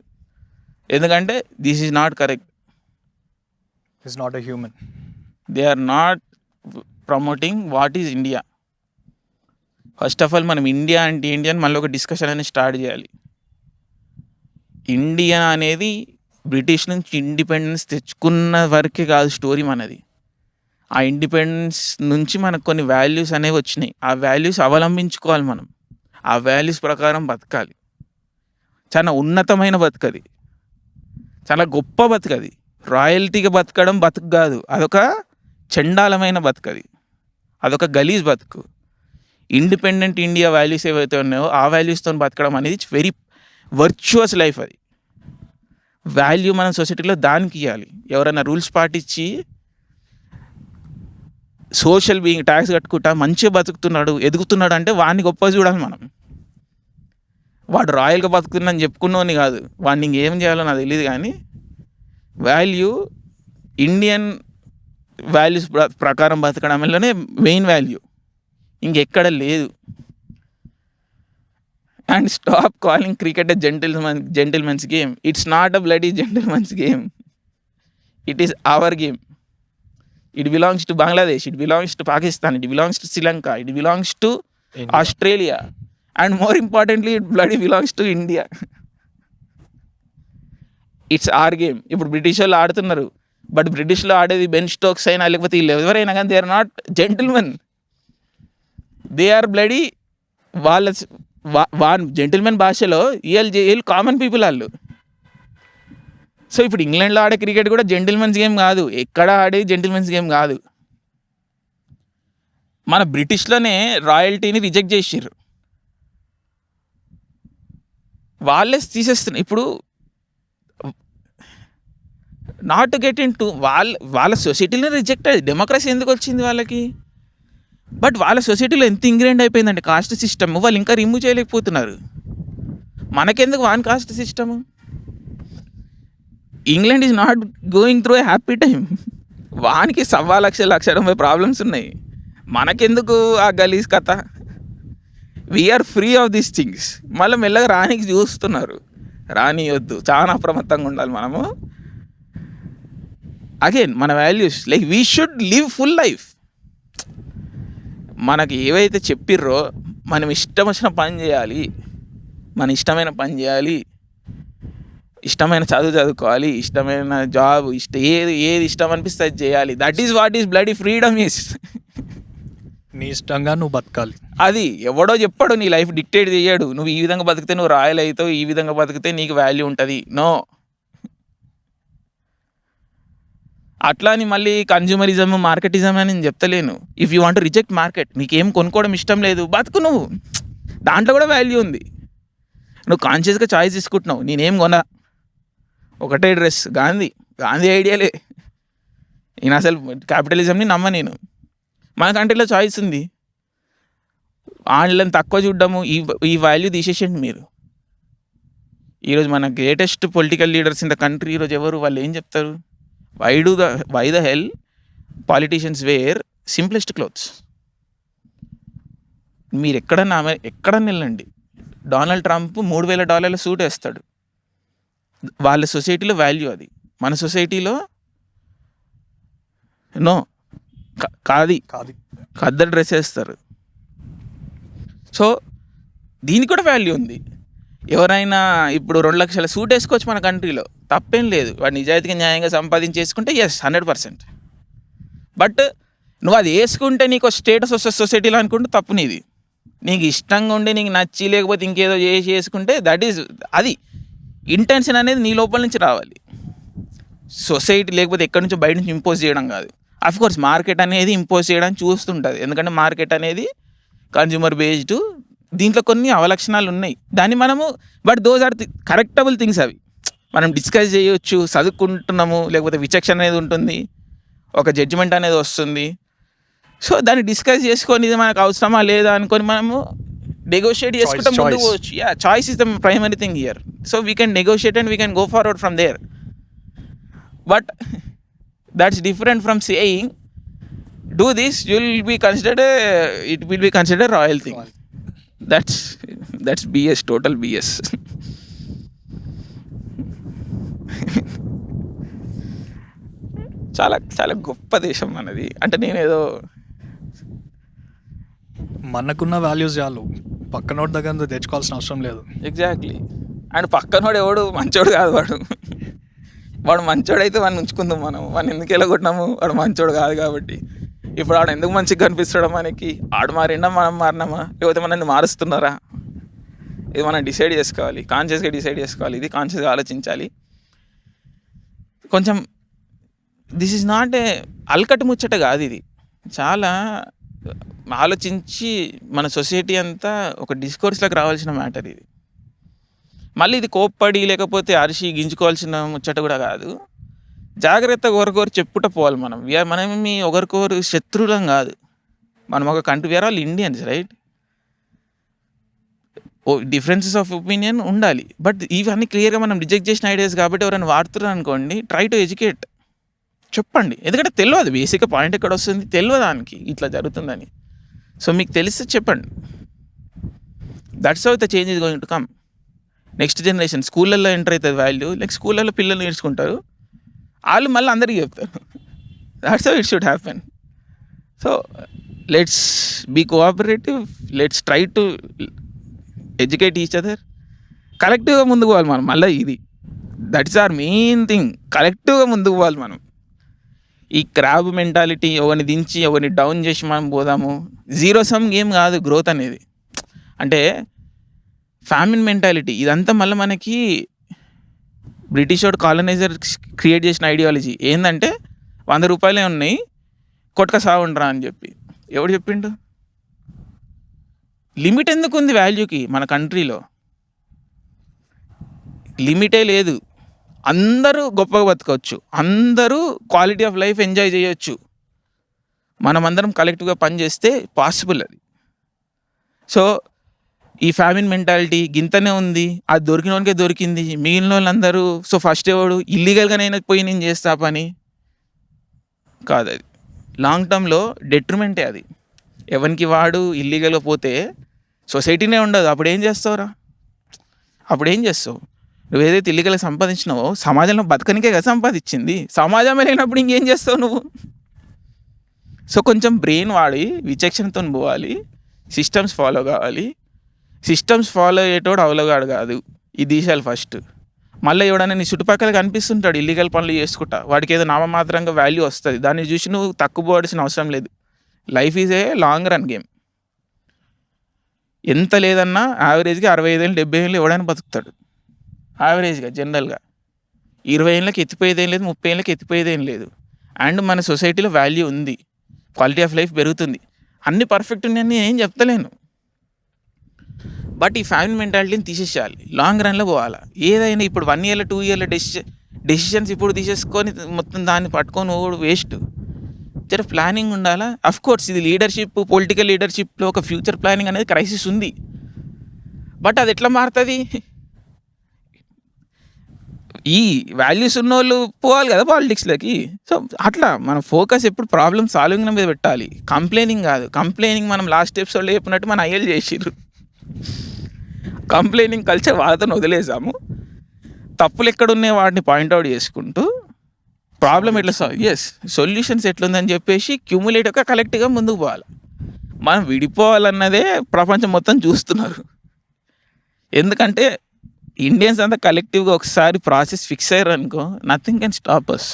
B: ఎందుకంటే this is not correct.
A: Is not a human.
B: They are not promoting what is India. First of all మనం ఇండియా అంటే ఏంటి అని మళ్ళీ ఒక డిస్కషన్ అనేది స్టార్ట్ చేయాలి. ఇండియా అనేది బ్రిటిష్ నుంచి ఇండిపెండెన్స్ తెచ్చుకున్న వరకే కాదు స్టోరీ మనది. ఆ ఇండిపెండెన్స్ నుంచి మనకు కొన్ని వాల్యూస్ అనేవి వచ్చినాయి, ఆ వాల్యూస్ అవలంబించుకోవాలి మనం, ఆ వాల్యూస్ ప్రకారం బతకాలి. చాలా ఉన్నతమైన బతుకది, చాలా గొప్ప బతుకది. రాయల్టీగా బతకడం బతుకు కాదు, అదొక చండాలమైన బతుకది, అదొక గలీజ్ బతుకు. ఇండిపెండెంట్ ఇండియా వాల్యూస్ ఏవైతే ఉన్నాయో ఆ వాల్యూస్తో బతకడం అనేది వెరీ వర్చువస్ లైఫ్. అది వాల్యూ మనం సొసైటీలో దానికి ఇవ్వాలి. ఎవరైనా రూల్స్ పాటించి సోషల్ బీయింగ్ ట్యాక్స్ కట్టుకుంటా మంచిగా బతుకుతున్నాడు ఎదుగుతున్నాడు అంటే వాడిని గొప్పగా చూడాలి మనం. వాడు రాయల్గా బతుకుతుందని చెప్పుకున్నోని కాదు, వాడిని ఇంకేం చేయాలో నాకు తెలియదు, కానీ వాల్యూ ఇండియన్ వాల్యూస్ ప్రకారం బతకడం వల్లనే మెయిన్ వాల్యూ, ఇంకెక్కడ లేదు. And stop calling cricket a gentlemen's game. It's not a bloody gentlemen's game, it is our game. It belongs to Bangladesh, it belongs to Pakistan, it belongs to Sri Lanka, it belongs to Australia, and more importantly it bloody belongs to India. It's our game. ఇప్పుడు British వాళ్ళు ఆడుతున్నారు, but బ్రిటిష్లో ఆడేది Ben Stokes అయినా లేకపోతే వీళ్ళు ఎవరైనా కానీ they are not gentlemen, they are bloody వాళ్ళ జెంటిల్మెన్ భాషలో వీళ్ళు కామన్ పీపుల్ వాళ్ళు. సో ఇప్పుడు ఇంగ్లాండ్లో ఆడే క్రికెట్ కూడా జెంటిల్మెన్స్ గేమ్ కాదు, ఎక్కడ ఆడే జెంటిల్మెన్స్ గేమ్ కాదు. మన బ్రిటిష్లోనే రాయల్టీని రిజెక్ట్ చేసారు, వాళ్ళే తీసేస్తున్నారు. ఇప్పుడు not to get in to వాళ్ళ సొసైటీలో రిజెక్ట్ అయ్యి డెమోక్రసీ ఎందుకు వచ్చింది వాళ్ళకి, బట్ వాళ్ళ సొసైటీలో ఎంత ఇంగ్రెండ్ అయిపోయిందంటే కాస్ట్ సిస్టమ్, వాళ్ళు ఇంకా రిమూవ్ చేయలేకపోతున్నారు. మనకెందుకు వాన్ caste system? England is not going through a happy time, వానికి 1,20,000 ప్రాబ్లమ్స్ ఉన్నాయి, మనకెందుకు ఆ గలీజ్ కథ? We are free of these things. మళ్ళీ మెల్లగా రానికి చూస్తున్నారు, రానియొద్దు, చాలా అప్రమత్తంగా ఉండాలి మనము. అగైన్ మన values like we should live full life. మనకి ఏవైతే చెప్పిర్రో మనం ఇష్టం వచ్చిన పని చేయాలి, మన ఇష్టమైన పని చేయాలి, ఇష్టమైన చదువుకోవాలి, ఇష్టమైన జాబ్ ఏది ఇష్టం అనిపిస్తే అది చేయాలి. That is what is bloody freedom is.
A: నీ ఇష్టంగా నువ్వు బతకాలి.
B: అది ఎవడో చెప్పాడు, నీ లైఫ్ డిక్టేట్ చేయడు. నువ్వు ఈ విధంగా బతికితే నువ్వు రాయల్ అవుతావు, ఈ విధంగా బతికితే నీకు వాల్యూ ఉంటుంది. నో, అట్లా అని మళ్ళీ కన్జ్యూమరిజం మార్కెటిజం అని నేను చెప్తలేను. If you want reject market, నీకేం కొనుక్కోవడం ఇష్టం లేదు, బతుకు నువ్వు, దాంట్లో కూడా వాల్యూ ఉంది. నువ్వు కాన్షియస్గా చాయిస్ తీసుకుంటున్నావు, నేనేం కొనా, ఒకటే డ్రెస్, గాంధీ ఐడియాలే. నేను అసలు క్యాపిటలిజంని నమ్మ. నేను మన కంట్రీలో చాయిస్ ఉంది, వాళ్ళని తక్కువ చూడ్డము, ఈ వాల్యూ తీసేసేయండి మీరు. ఈరోజు మన greatest political leaders in the country ఈరోజు ఎవరు? వాళ్ళు ఏం చెప్తారు? Why the hell politicians wear simplest clothes. మీరు ఎక్కడన్నా వెళ్ళండి, డొనాల్డ్ ట్రంప్ $3,000 సూట్ వేస్తాడు. వాళ్ళ సొసైటీలో వాల్యూ అది, మన సొసైటీలో నో, ఖద్దరు డ్రెస్ వేస్తారు. సో దీనికి కూడా వాల్యూ ఉంది. ఎవరైనా ఇప్పుడు 2 లక్షల సూట్ వేసుకోవచ్చు మన కంట్రీలో, తప్పేం లేదు. వాడు నిజాయితీగా న్యాయంగా సంపాదించేసుకుంటే 100%. బట్ నువ్వు అది వేసుకుంటే నీకు స్టేటస్ వస్తుంది సొసైటీలో అనుకుంటే తప్పు నీది. నీకు ఇష్టంగా ఉండి నీకు నచ్చి లేకపోతే ఇంకేదో చేసి వేసుకుంటే అది ఇంటెన్షన్ అనేది నీ లోపల నుంచి రావాలి. సొసైటీ లేకపోతే ఎక్కడి నుంచో బయట నుంచి ఇంపోజ్ చేయడం కాదు. అఫ్ కోర్స్ మార్కెట్ అనేది ఇంపోజ్ చేయడానికి చూస్తుంటుంది, ఎందుకంటే మార్కెట్ అనేది కన్జ్యూమర్ బేస్డ్, దీంట్లో కొన్ని అవలక్షణాలు ఉన్నాయి, దాన్ని మనము but those are correctable things. అవి మనం డిస్కస్ చేయొచ్చు, చదువుకుంటున్నాము, లేకపోతే విచక్షణ అనేది ఉంటుంది, ఒక జడ్జిమెంట్ అనేది వస్తుంది. సో దాన్ని డిస్కస్ చేసుకొని ఇది మనకు అవసరమా లేదా అనుకొని మనము నెగోషియేట్ చేసుకుంటే ముందుకు పోవచ్చు. Yeah, choice is the primary thing here. So we can negotiate and we can go forward from there. But that's different from saying do this, it will be considered royal thing. That's BS, total BS. చాలా చాలా గొప్ప దేశం మనది. అంటే నేనేదో
A: మనకున్న values చాలు, పక్కనోడి దగ్గర తెచ్చుకోవాల్సిన అవసరం లేదు.
B: ఎగ్జాక్ట్లీ. అండ్ పక్కనోడు ఎవడు మంచోడు కాదు, వాడు మంచోడైతే వాడిని ఉంచుకుందాం మనం, వాడిని ఎందుకు వెళ్ళగొట్టినాము, వాడు మంచోడు కాదు కాబట్టి. ఇప్పుడు వాడు ఎందుకు మంచిగా కనిపిస్తాడో మనకి, ఆడు మారిండా మనం మారినామా, లేకపోతే మనల్ని మారుస్తున్నారా, ఇది మనం డిసైడ్ చేసుకోవాలి, కాన్షియస్గా డిసైడ్ చేసుకోవాలి, ఇది కాన్షియస్గా ఆలోచించాలి. కొంచెం దిస్ ఈజ్ నాట్ ఏ అల్కటి ముచ్చట కాదు, ఇది చాలా ఆలోచించి మన సొసైటీ అంతా ఒక డిస్కోర్స్లోకి రావాల్సిన మ్యాటర్ ఇది. మళ్ళీ ఇది కోప్పడి లేకపోతే అరిసి గింజుకోవాల్సిన ముచ్చట కూడా కాదు. జాగ్రత్తగా ఒకరికొకరు చెప్పుట పోవాలి. మనం మీ ఒకరికొకరు శత్రువులం కాదు, మనం ఒక country, where all Indians, right? Differences of opinion ఉండాలి, బట్ ఇవన్నీ క్లియర్గా మనం రిజెక్ట్ చేసిన ఐడియాస్ కాబట్టి ఎవరైనా వాడుతున్నారు అనుకోండి, ట్రై టు ఎడ్యుకేట్, చెప్పండి. ఎందుకంటే తెలియదు, బేసిక్గా పాయింట్ ఎక్కడ వస్తుంది తెలియదు దానికి, ఇట్లా జరుగుతుందని. సో మీకు తెలిస్తే చెప్పండి. That's how the change is going to come. Next generation స్కూళ్ళల్లో ఎంటర్ అవుతుంది వాల్యూ, లైక్ స్కూళ్ళల్లో పిల్లలు నేర్చుకుంటారు, వాళ్ళు మళ్ళీ అందరికీ చెప్తారు. That's how it should happen. So let's be cooperative, let's try to educate each other, కలెక్టివ్గా ముందుకు పోవాలి మనం. మళ్ళీ ఇది దట్స్ ఆర్ మెయిన్ థింగ్, కలెక్టివ్గా ముందుకు పోవాలి మనం. ఈ క్రాబ్ మెంటాలిటీ, ఎవరిని దించి ఎవరిని డౌన్ చేసి మనం పోదాము, జీరో సమ్ గేమ్ కాదు గ్రోత్ అనేది. అంటే ఫ్యామిన్ మెంటాలిటీ ఇదంతా మళ్ళీ మనకి బ్రిటిష్ వాడు కాలనైజర్ క్రియేట్ చేసిన ఐడియాలజీ ఏంటంటే 100 రూపాయలే ఉన్నాయి కొట్టుక సాగుండ్రా అని చెప్పి. ఎవడు చెప్పిండు? లిమిట్ ఎందుకు ఉంది వాల్యూకి? మన కంట్రీలో లిమిటే లేదు, అందరూ గొప్పగా బతకవచ్చు, అందరూ క్వాలిటీ ఆఫ్ లైఫ్ ఎంజాయ్ చేయొచ్చు, మనమందరం కలెక్టివ్గా పనిచేస్తే పాసిబుల్ అది. సో ఈ ఫ్యామిన్ మెంటాలిటీ గింతనే ఉంది, అది దొరికిన వాళ్ళకే దొరికింది, మిగిలిన వాళ్ళందరూ సో ఫస్ట్ ఎవడు ఇల్లీగల్గానైనా పోయి నేను చేస్తా పని కాదు. అది లాంగ్ టర్మ్లో డెట్రిమెంటే. అది ఎవరికి వాడు ఇల్లీగల్గా పోతే సొసైటీనే ఉండదు. అప్పుడు ఏం చేస్తావురా? నువ్వు ఏదైతే ఇల్లీగల్గా సంపాదించినావో సమాజంలో బతకనికే కదా సంపాదించింది, సమాజమే లేనప్పుడు ఇంకేం చేస్తావు నువ్వు? సో కొంచెం బ్రెయిన్ వాడి విచక్షణతో పోవాలి, సిస్టమ్స్ ఫాలో కావాలి. సిస్టమ్స్ ఫాలో అయ్యేటోడు అవలగాడు కాదు, ఇది తీసేయాలి ఫస్ట్. మళ్ళీ ఎవడన్నా నీ చుట్టుపక్కల కనిపిస్తుంటాడు ఇల్లీగల్ పనులు చేసుకుంటా, వాడికి ఏదో నామమాత్రంగా వాల్యూ వస్తుంది, దాన్ని చూసి నువ్వు తక్కువ పోవాల్సిన అవసరం లేదు. Life is a long run game. ఎంత లేదన్నా యావరేజ్గా 65 ఏళ్ళు 70 ఏళ్ళు ఎవడైనా బతుకుతాడు యావరేజ్గా. జనరల్గా 20 ఏళ్ళకి ఎత్తిపోయేది ఏం లేదు, 30 ఏళ్ళకి ఎత్తిపోయేది ఏం లేదు. అండ్ మన సొసైటీలో వాల్యూ ఉంది, క్వాలిటీ ఆఫ్ లైఫ్ పెరుగుతుంది. అన్ని పర్ఫెక్ట్ ఉన్నాయని ఏం చెప్తలేను, బట్ ఈ ఫ్యామిలీ మెంటాలిటీని తీసేసేయాలి, లాంగ్ రన్లో పోవాలా. ఏదైనా ఇప్పుడు 1 ఇయర్లో 2 ఇయర్లో డెసిషన్స్ ఇప్పుడు తీసేసుకొని మొత్తం దాన్ని పట్టుకొని ఓడు వేస్ట్. జర ప్లానింగ్ ఉండాలా. అఫ్ కోర్స్ ఇది లీడర్షిప్, పొలిటికల్ లీడర్షిప్లో ఒక ఫ్యూచర్ ప్లానింగ్ అనేది క్రైసిస్ ఉంది, బట్ అది ఎట్లా మారుతుంది? ఈ వాల్యూస్ ఉన్నోళ్ళు పోవాలి కదా పాలిటిక్స్లోకి. సో అట్లా మన ఫోకస్ ఎప్పుడు ప్రాబ్లమ్ సాల్వింగ్ మీద పెట్టాలి, కంప్లైనింగ్ కాదు. కంప్లైనింగ్ మనం లాస్ట్ ఎపిసోడ్లో చెప్పినట్టు మన అయ్యలు చేసిర్రు. కంప్లైనింగ్ కల్చర్ వాళ్ళతో వదిలేసాము. తప్పులు ఎక్కడున్నాయి వాటిని పాయింట్అవుట్ చేసుకుంటూ ప్రాబ్లం ఎట్లా సొల్యూషన్స్ ఎట్లుందని చెప్పేసి క్యూములేటివ్గా కలెక్టివ్గా ముందుకు పోవాలి. మనం విడిపోవాలన్నదే ప్రపంచం మొత్తం చూస్తున్నారు. ఎందుకంటే ఇండియన్స్ అంతా కలెక్టివ్గా ఒకసారి ప్రాసెస్ ఫిక్స్ అయ్యారు అనుకో, నథింగ్ కెన్ స్టాప్ అస్.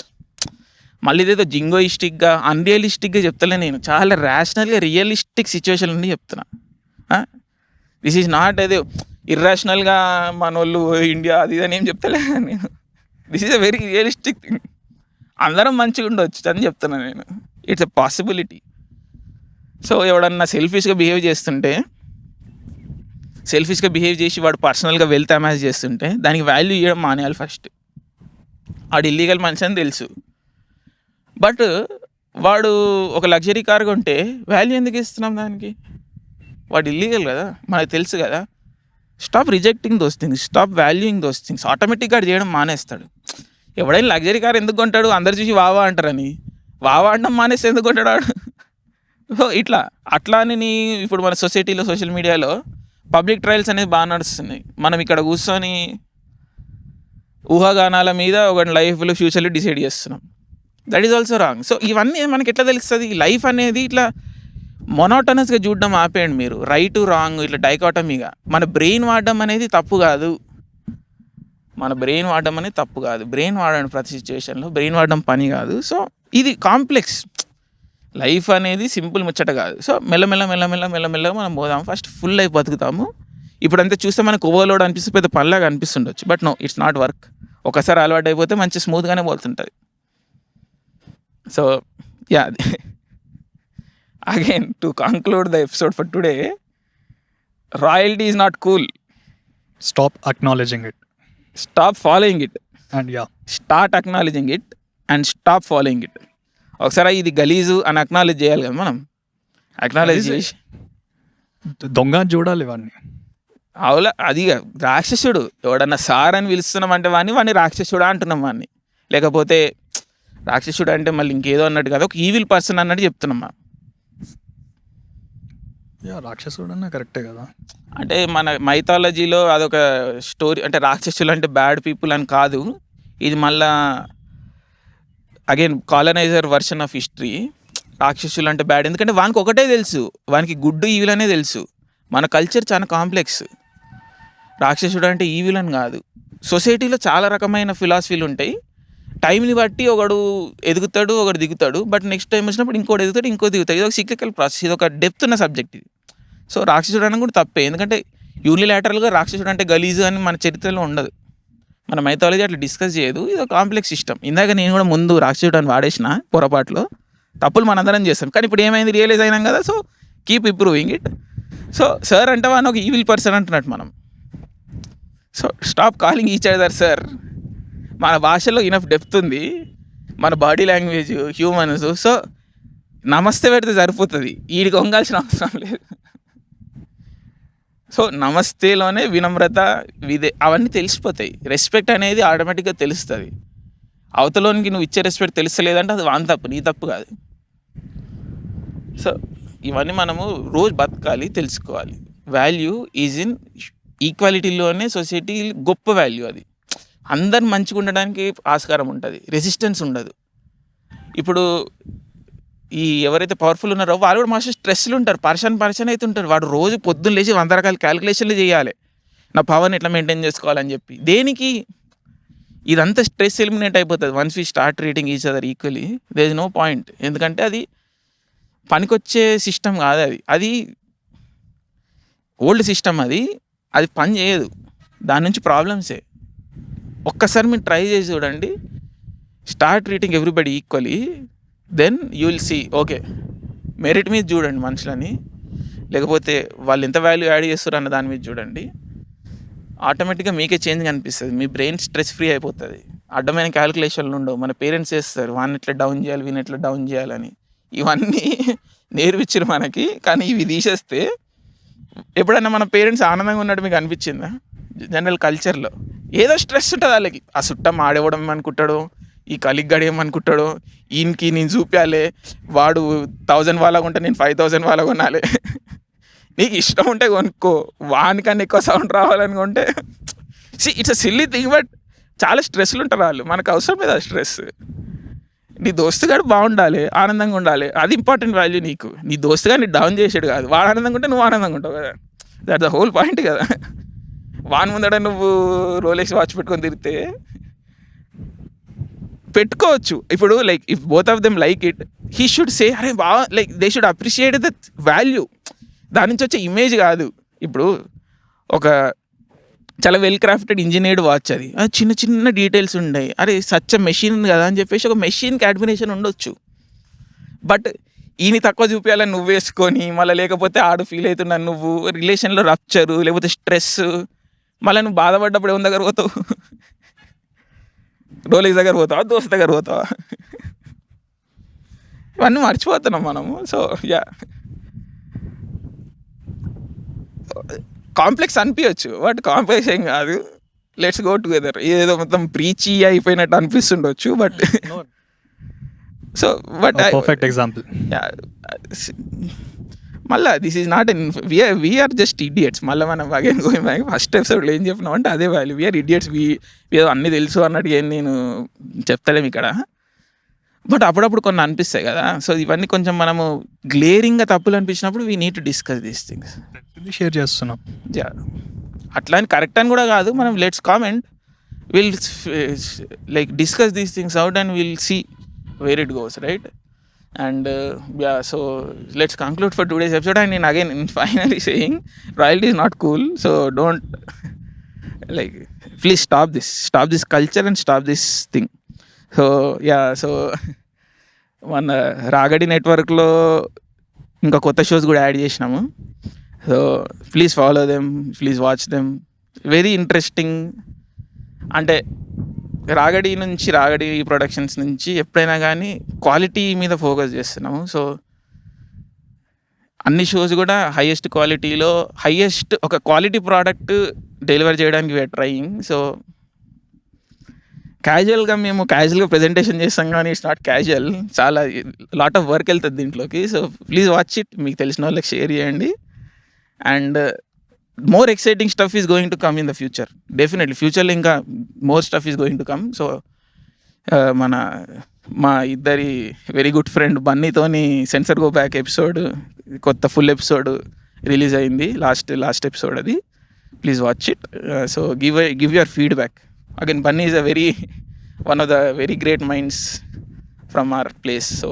B: మళ్ళీ ఇదేదో జింగోయిస్టిక్గా అన్రియలిస్టిక్గా చెప్తలే, నేను చాలా ర్యాషనల్గా రియలిస్టిక్ సిచ్యువేషన్ నుండి చెప్తున్నా. దిస్ ఈజ్ నాట్ అదే ఇర్రాషనల్గా మన వాళ్ళు ఇండియా అది ఇది అని ఏం చెప్తలే నేను. This is a very realistic thing. అందరం మంచిగా ఉండవచ్చు అని చెప్తున్నా నేను. It's a possibility. సో ఎవడన్నా సెల్ఫిష్గా బిహేవ్ చేసి వాడు పర్సనల్గా వెల్త్ అమాస్ చేస్తుంటే దానికి వాల్యూ ఇవ్వడం మానేయాలి ఫస్ట్. వాడు ఇల్లీగల్ మనిషి అని తెలుసు, బట్ వాడు ఒక లగ్జరీ కార్ కొంటే వాల్యూ ఎందుకు ఇస్తున్నాం దానికి? వాడు ఇల్లీగల్ కదా, మనకు తెలుసు కదా. Stop rejecting those things, stop valuing those things. ఆటోమేటిక్గా అది చేయడం మానేస్తాడు. ఎవడైనా లగ్జరీ కార్ ఎందుకు కొంటాడు? అందరు చూసి వావా అంటారని. వావా అనడం మానేస్తే ఎందుకు కొంటాడు వాడు? సో అట్లా అని ఇప్పుడు మన సొసైటీలో, సోషల్ మీడియాలో పబ్లిక్ ట్రయల్స్ అనేది బాగా నడుస్తున్నాయి. మనం ఇక్కడ కూర్చొని ఊహాగానాల మీద ఒక లైఫ్లో ఫ్యూచర్లో డిసైడ్ చేస్తున్నాం. That is also wrong. So ఇవన్నీ మనకి ఎట్లా తెలుస్తుంది? లైఫ్ అనేది ఇట్లా మొనోటనస్గా చూడడం ఆపేయండి మీరు. రైట్ రాంగ్ ఇట్లా డైకాటమీగా. మన బ్రెయిన్ వాడడం అనేది తప్పు కాదు. బ్రెయిన్ వాడండి ప్రతి సిచ్యువేషన్లో. బ్రెయిన్ వాడడం పని కాదు. సో ఇది కాంప్లెక్స్. లైఫ్ అనేది సింపుల్ ముచ్చట కాదు. సో మెల్లమెల్లగా మనం పోదాం. ఫస్ట్ ఫుల్ లైఫ్ బతుకుతాము. ఇప్పుడంతా చూస్తే మనకు ఓవర్లోడ్ అనిపిస్తే పెద్ద పనిలాగా అనిపిస్తుండొచ్చు, but no, it's not work. ఒకసారి అలవాటు అయిపోతే మంచి స్మూత్గానే పోతుంటుంది. So yeah, again to conclude the episode for today, royalty is not cool.
A: Stop acknowledging it,
B: stop following it,
A: and
B: start acknowledging it and stop following it. ఒకసారి ఇది గలీజు అని acknowledge చేయాలి కదా మనం. అక్నాలెడ్జ్ చేసి
A: దొంగ చూడాలి వాడిని.
B: అవులా, అది రాక్షసుడు. ఎవడన్నా సార్ అని పిలుస్తున్నామంటే వాడిని రాక్షసుడా అంటున్నాం వాడిని. లేకపోతే రాక్షసుడు అంటే మళ్ళీ ఇంకేదో అన్నట్టు కదా, ఒక ఈవిల్ పర్సన్ అన్నట్టు చెప్తున్నామా.
A: రాక్షసుడు అన్న కరెక్టే కదా.
B: అంటే మన మైథాలజీలో అదొక స్టోరీ. అంటే రాక్షసులు అంటే బ్యాడ్ పీపుల్ అని కాదు. ఇది మళ్ళా అగైన్ కాలనైజర్ వర్షన్ ఆఫ్ హిస్టరీ. రాక్షసులు అంటే బ్యాడ్, ఎందుకంటే వానికి ఒకటే తెలుసు, వానికి గుడ్ ఈవిల్ అనే తెలుసు. మన కల్చర్ చాలా కాంప్లెక్స్. రాక్షసుడు అంటే ఈవిల్ అని కాదు. సొసైటీలో చాలా రకమైన ఫిలాసఫీలు ఉంటాయి. టైంని బట్టి ఒకడు ఎదుగుతాడు, ఒకడు దిగుతాడు. బట్ నెక్స్ట్ టైం వచ్చినప్పుడు ఇంకోటి ఎదుగుతాడు, ఇంకో దిగుతాడు. ఇది ఒక సిక్లికల్ ప్రాసెస్, ఇది ఒక డెప్త్ ఉన్న సబ్జెక్ట్ ఇది. సో రాక్షసుడు అనడం కూడా తప్పే, ఎందుకంటే యూనిలాటరల్గా రాక్షసుడు అంటే గలీజు అని మన చరిత్రలో ఉండదు. మన మైథాలజీ అట్లా డిస్కస్ చేయదు. ఇది ఒక కాంప్లెక్స్ సిస్టమ్. ఇందాక నేను కూడా ముందు రాక్షసుడు అని వాడేసిన పొరపాట్లో. తప్పులు మనందరం చేస్తాం, కానీ ఇప్పుడు ఏమైంది, రియలైజ్ అయినాం కదా. So keep improving it. So sir అంటే వాడిని ఒక ఈవిల్ పర్సన్ అంటున్నట్టు మనం. So stop calling each other sir. మన భాషలో ఇనఫ్ డెప్త్ ఉంది, మన బాడీ లాంగ్వేజ్, హ్యూమన్స్. సో నమస్తే పెడితే సరిపోతుంది, వీడికి వంగాల్సిన అవసరం లేదు. సో నమస్తేలోనే వినమ్రత, అవన్నీ తెలిసిపోతాయి. రెస్పెక్ట్ అనేది ఆటోమేటిక్గా తెలుస్తుంది. అవతలోనికి నువ్వు ఇచ్చే రెస్పెక్ట్ తెలుస్తలేదంటే అది వాని తప్పు, నీ తప్పు కాదు. సో ఇవన్నీ మనము రోజు బతకాలి, తెలుసుకోవాలి. వాల్యూ ఈజ్ ఇన్ ఈక్వాలిటీలోనే సొసైటీ గొప్ప వాల్యూ. అది అందరు మంచిగా ఉండడానికి ఆస్కారం ఉంటుంది, రెసిస్టెన్స్ ఉండదు. ఇప్పుడు ఈ ఎవరైతే పవర్ఫుల్ ఉన్నారో వాళ్ళు కూడా మస్తు స్ట్రెస్లు ఉంటారు, పర్సన్ అయితే ఉంటారు. వాడు రోజు పొద్దున్న లేచి 100 రకాల క్యాలిక్యులేషన్లు చేయాలి, నా పవర్ని ఎట్లా మెయింటైన్ చేసుకోవాలని చెప్పి. దేనికి? ఇదంతా స్ట్రెస్ ఎలిమినేట్ అయిపోతుంది once we start treating each other equally. There is no point. ఎందుకంటే అది పనికొచ్చే సిస్టమ్ కాదు. అది ఓల్డ్ సిస్టమ్. అది పని చేయదు, దాని నుంచి ప్రాబ్లమ్సే. ఒక్కసారి మీరు ట్రై చేసి చూడండి, start treating everybody equally, then you will see. Okay, merit మీద చూడండి మనుషులని, లేకపోతే వాళ్ళు ఎంత వాల్యూ యాడ్ చేస్తారు అన్న దాని మీద చూడండి. ఆటోమేటిక్గా మీకే చేంజ్ కనిపిస్తుంది. మీ బ్రెయిన్ స్ట్రెస్ ఫ్రీ అయిపోతుంది. అడ్డమైన క్యాలిక్యులేషన్లు ఉండవు. మన పేరెంట్స్ చేస్తారు, వాడిని ఎట్లా డౌన్ చేయాలి, వీని ఎట్లా డౌన్ చేయాలని. ఇవన్నీ నేర్పించారు మనకి, కానీ ఇవి తీసేస్తే ఎప్పుడైనా మన పేరెంట్స్ ఆనందంగా ఉన్నట్టు మీకు అనిపించిందా? జనరల్ కల్చర్లో ఏదో స్ట్రెస్ ఉంటుంది వాళ్ళకి. ఆ చుట్టం ఆడేవడం ఏమనుకుంటాడు, ఈ కలిగ్గాడు ఏమనుకుంటాడు, ఈయనకి నేను చూపించాలి, వాడు 1000 వాళ్ళ కొంటే నేను 5000 వాళ్ళ కొనాలి. నీకు ఇష్టం ఉంటే కొనుక్కో, వానికన్నా ఎక్కువ సౌండ్ రావాలని కొంటే it's a silly thing. But చాలా స్ట్రెస్లు ఉంటారు వాళ్ళు, మనకు అవసరం లేదు ఆ స్ట్రెస్. నీ దోస్తుగాడు బాగుండాలి, ఆనందంగా ఉండాలి, అది ఇంపార్టెంట్ వాల్యూ నీకు. నీ దోస్తుగా నీ డౌన్ చేసాడు కాదు, వాడు ఆనందంగా ఉంటే నువ్వు ఆనందంగా ఉంటావు కదా. దట్ ద హోల్ పాయింట్ కదా. వాని ముందడ నువ్వు రోలెక్స్ వాచ్ పెట్టుకొని తిరిగితే పెట్టుకోవచ్చు. ఇప్పుడు like if both of them like it, he should say అరే బాగా, like they should appreciate the value. దాని నుంచి వచ్చే ఇమేజ్ కాదు. ఇప్పుడు ఒక చాలా వెల్ క్రాఫ్టెడ్ ఇంజనీర్డ్ వాచ్, అది చిన్న చిన్న డీటెయిల్స్ ఉన్నాయి. అరే సచ్ మెషిన్ కదా అని చెప్పేసి ఒక మెషిన్కి అడ్మిరేషన్ ఉండొచ్చు. బట్ ఈయన తక్కువ చూపించాలని నువ్వు వేసుకొని మళ్ళీ లేకపోతే ఆడు ఫీల్ అవుతున్నాను నువ్వు రిలేషన్లో రప్చరు లేకపోతే స్ట్రెస్ మళ్ళీ నువ్వు బాధపడ్డప్పుడు ఎవరి దగ్గర పోతావు? రోలేజ్ దగ్గర పోతావా, దోస్త్ దగ్గర పోతావా? ఇవన్నీ మర్చిపోతున్నాం మనము. సో యా, కాంప్లెక్స్ అనిపించచ్చు బట్ కాంప్లెక్స్ ఏం కాదు. Let's go together. ఏదో మొత్తం ప్రీచీ అయిపోయినట్టు అనిపిస్తుండొచ్చు but so but
A: perfect example.
B: మళ్ళీ this is not in we're just idiots. మళ్ళీ మనం అగైన్ గోయింగ్ బ్యాక్ ఫస్ట్ ఎపిసోడ్లో ఏం చెప్పినాం అంటే అదే వాల్యూ, వీఆర్ ఇడియట్స్. ఏదో అన్నీ తెలుసు అన్నట్టు ఏం నేను చెప్తలేము ఇక్కడ. బట్ అప్పుడప్పుడు కొన్ని అనిపిస్తాయి కదా. సో ఇవన్నీ కొంచెం మనము గ్లేరింగ్గా తప్పులు అనిపించినప్పుడు we need to discuss these things.
A: Share చేస్తున్నాం.
B: అట్లా అని కరెక్ట్ అని కూడా కాదు. మనం let's comment, will like discuss these things out and will see where it goes, right? And yeah, so let's conclude for today's episode. And in again, in finally saying, royalty is not cool. So don't like, please stop this culture and stop this thing. So yeah, so మన రాగడి నెట్వర్క్లో ఇంకా కొత్త shows కూడా add చేసినాము. So please follow them, please watch them. Very interesting. అంటే రాగడి productions నుంచి ఎప్పుడైనా కానీ క్వాలిటీ మీద ఫోకస్ చేస్తున్నాము. సో అన్ని షోస్ కూడా హైయెస్ట్ క్వాలిటీలో ఒక క్వాలిటీ ప్రోడక్ట్ డెలివర్ చేయడానికి వీఆర్ ట్రయింగ్. సో మేము క్యాజువల్గా ప్రెజెంటేషన్ చేస్తాం కానీ ఇట్స్ నాట్ క్యాజువల్. చాలా లాట్ ఆఫ్ వర్క్ వెళ్తుంది దీంట్లోకి. So please watch it. మీకు తెలిసిన వాళ్ళకి షేర్ చేయండి. And more exciting stuff is going to come in the future. Definitely ఫ్యూచర్లో ఇంకా more stuff is going to come. So మా ఇద్దరి వెరీ గుడ్ ఫ్రెండ్ బన్నీతోని సెన్సర్ గో బ్యాక్ ఎపిసోడ్, కొత్త ఫుల్ ఎపిసోడ్ రిలీజ్ అయింది. లాస్ట్ ఎపిసోడ్ అది. Please watch it. So give your feedback. Again Bunny is one of the very great minds from our place. So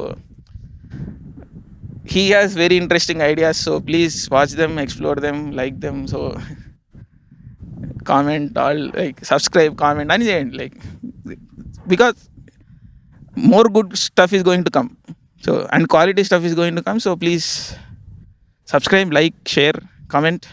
B: he has very interesting ideas, so please watch them, explore them, like them. So comment, all like subscribe, comment and change, like, because more good stuff is going to come. So and quality stuff is going to come. So please subscribe, like, share, comment.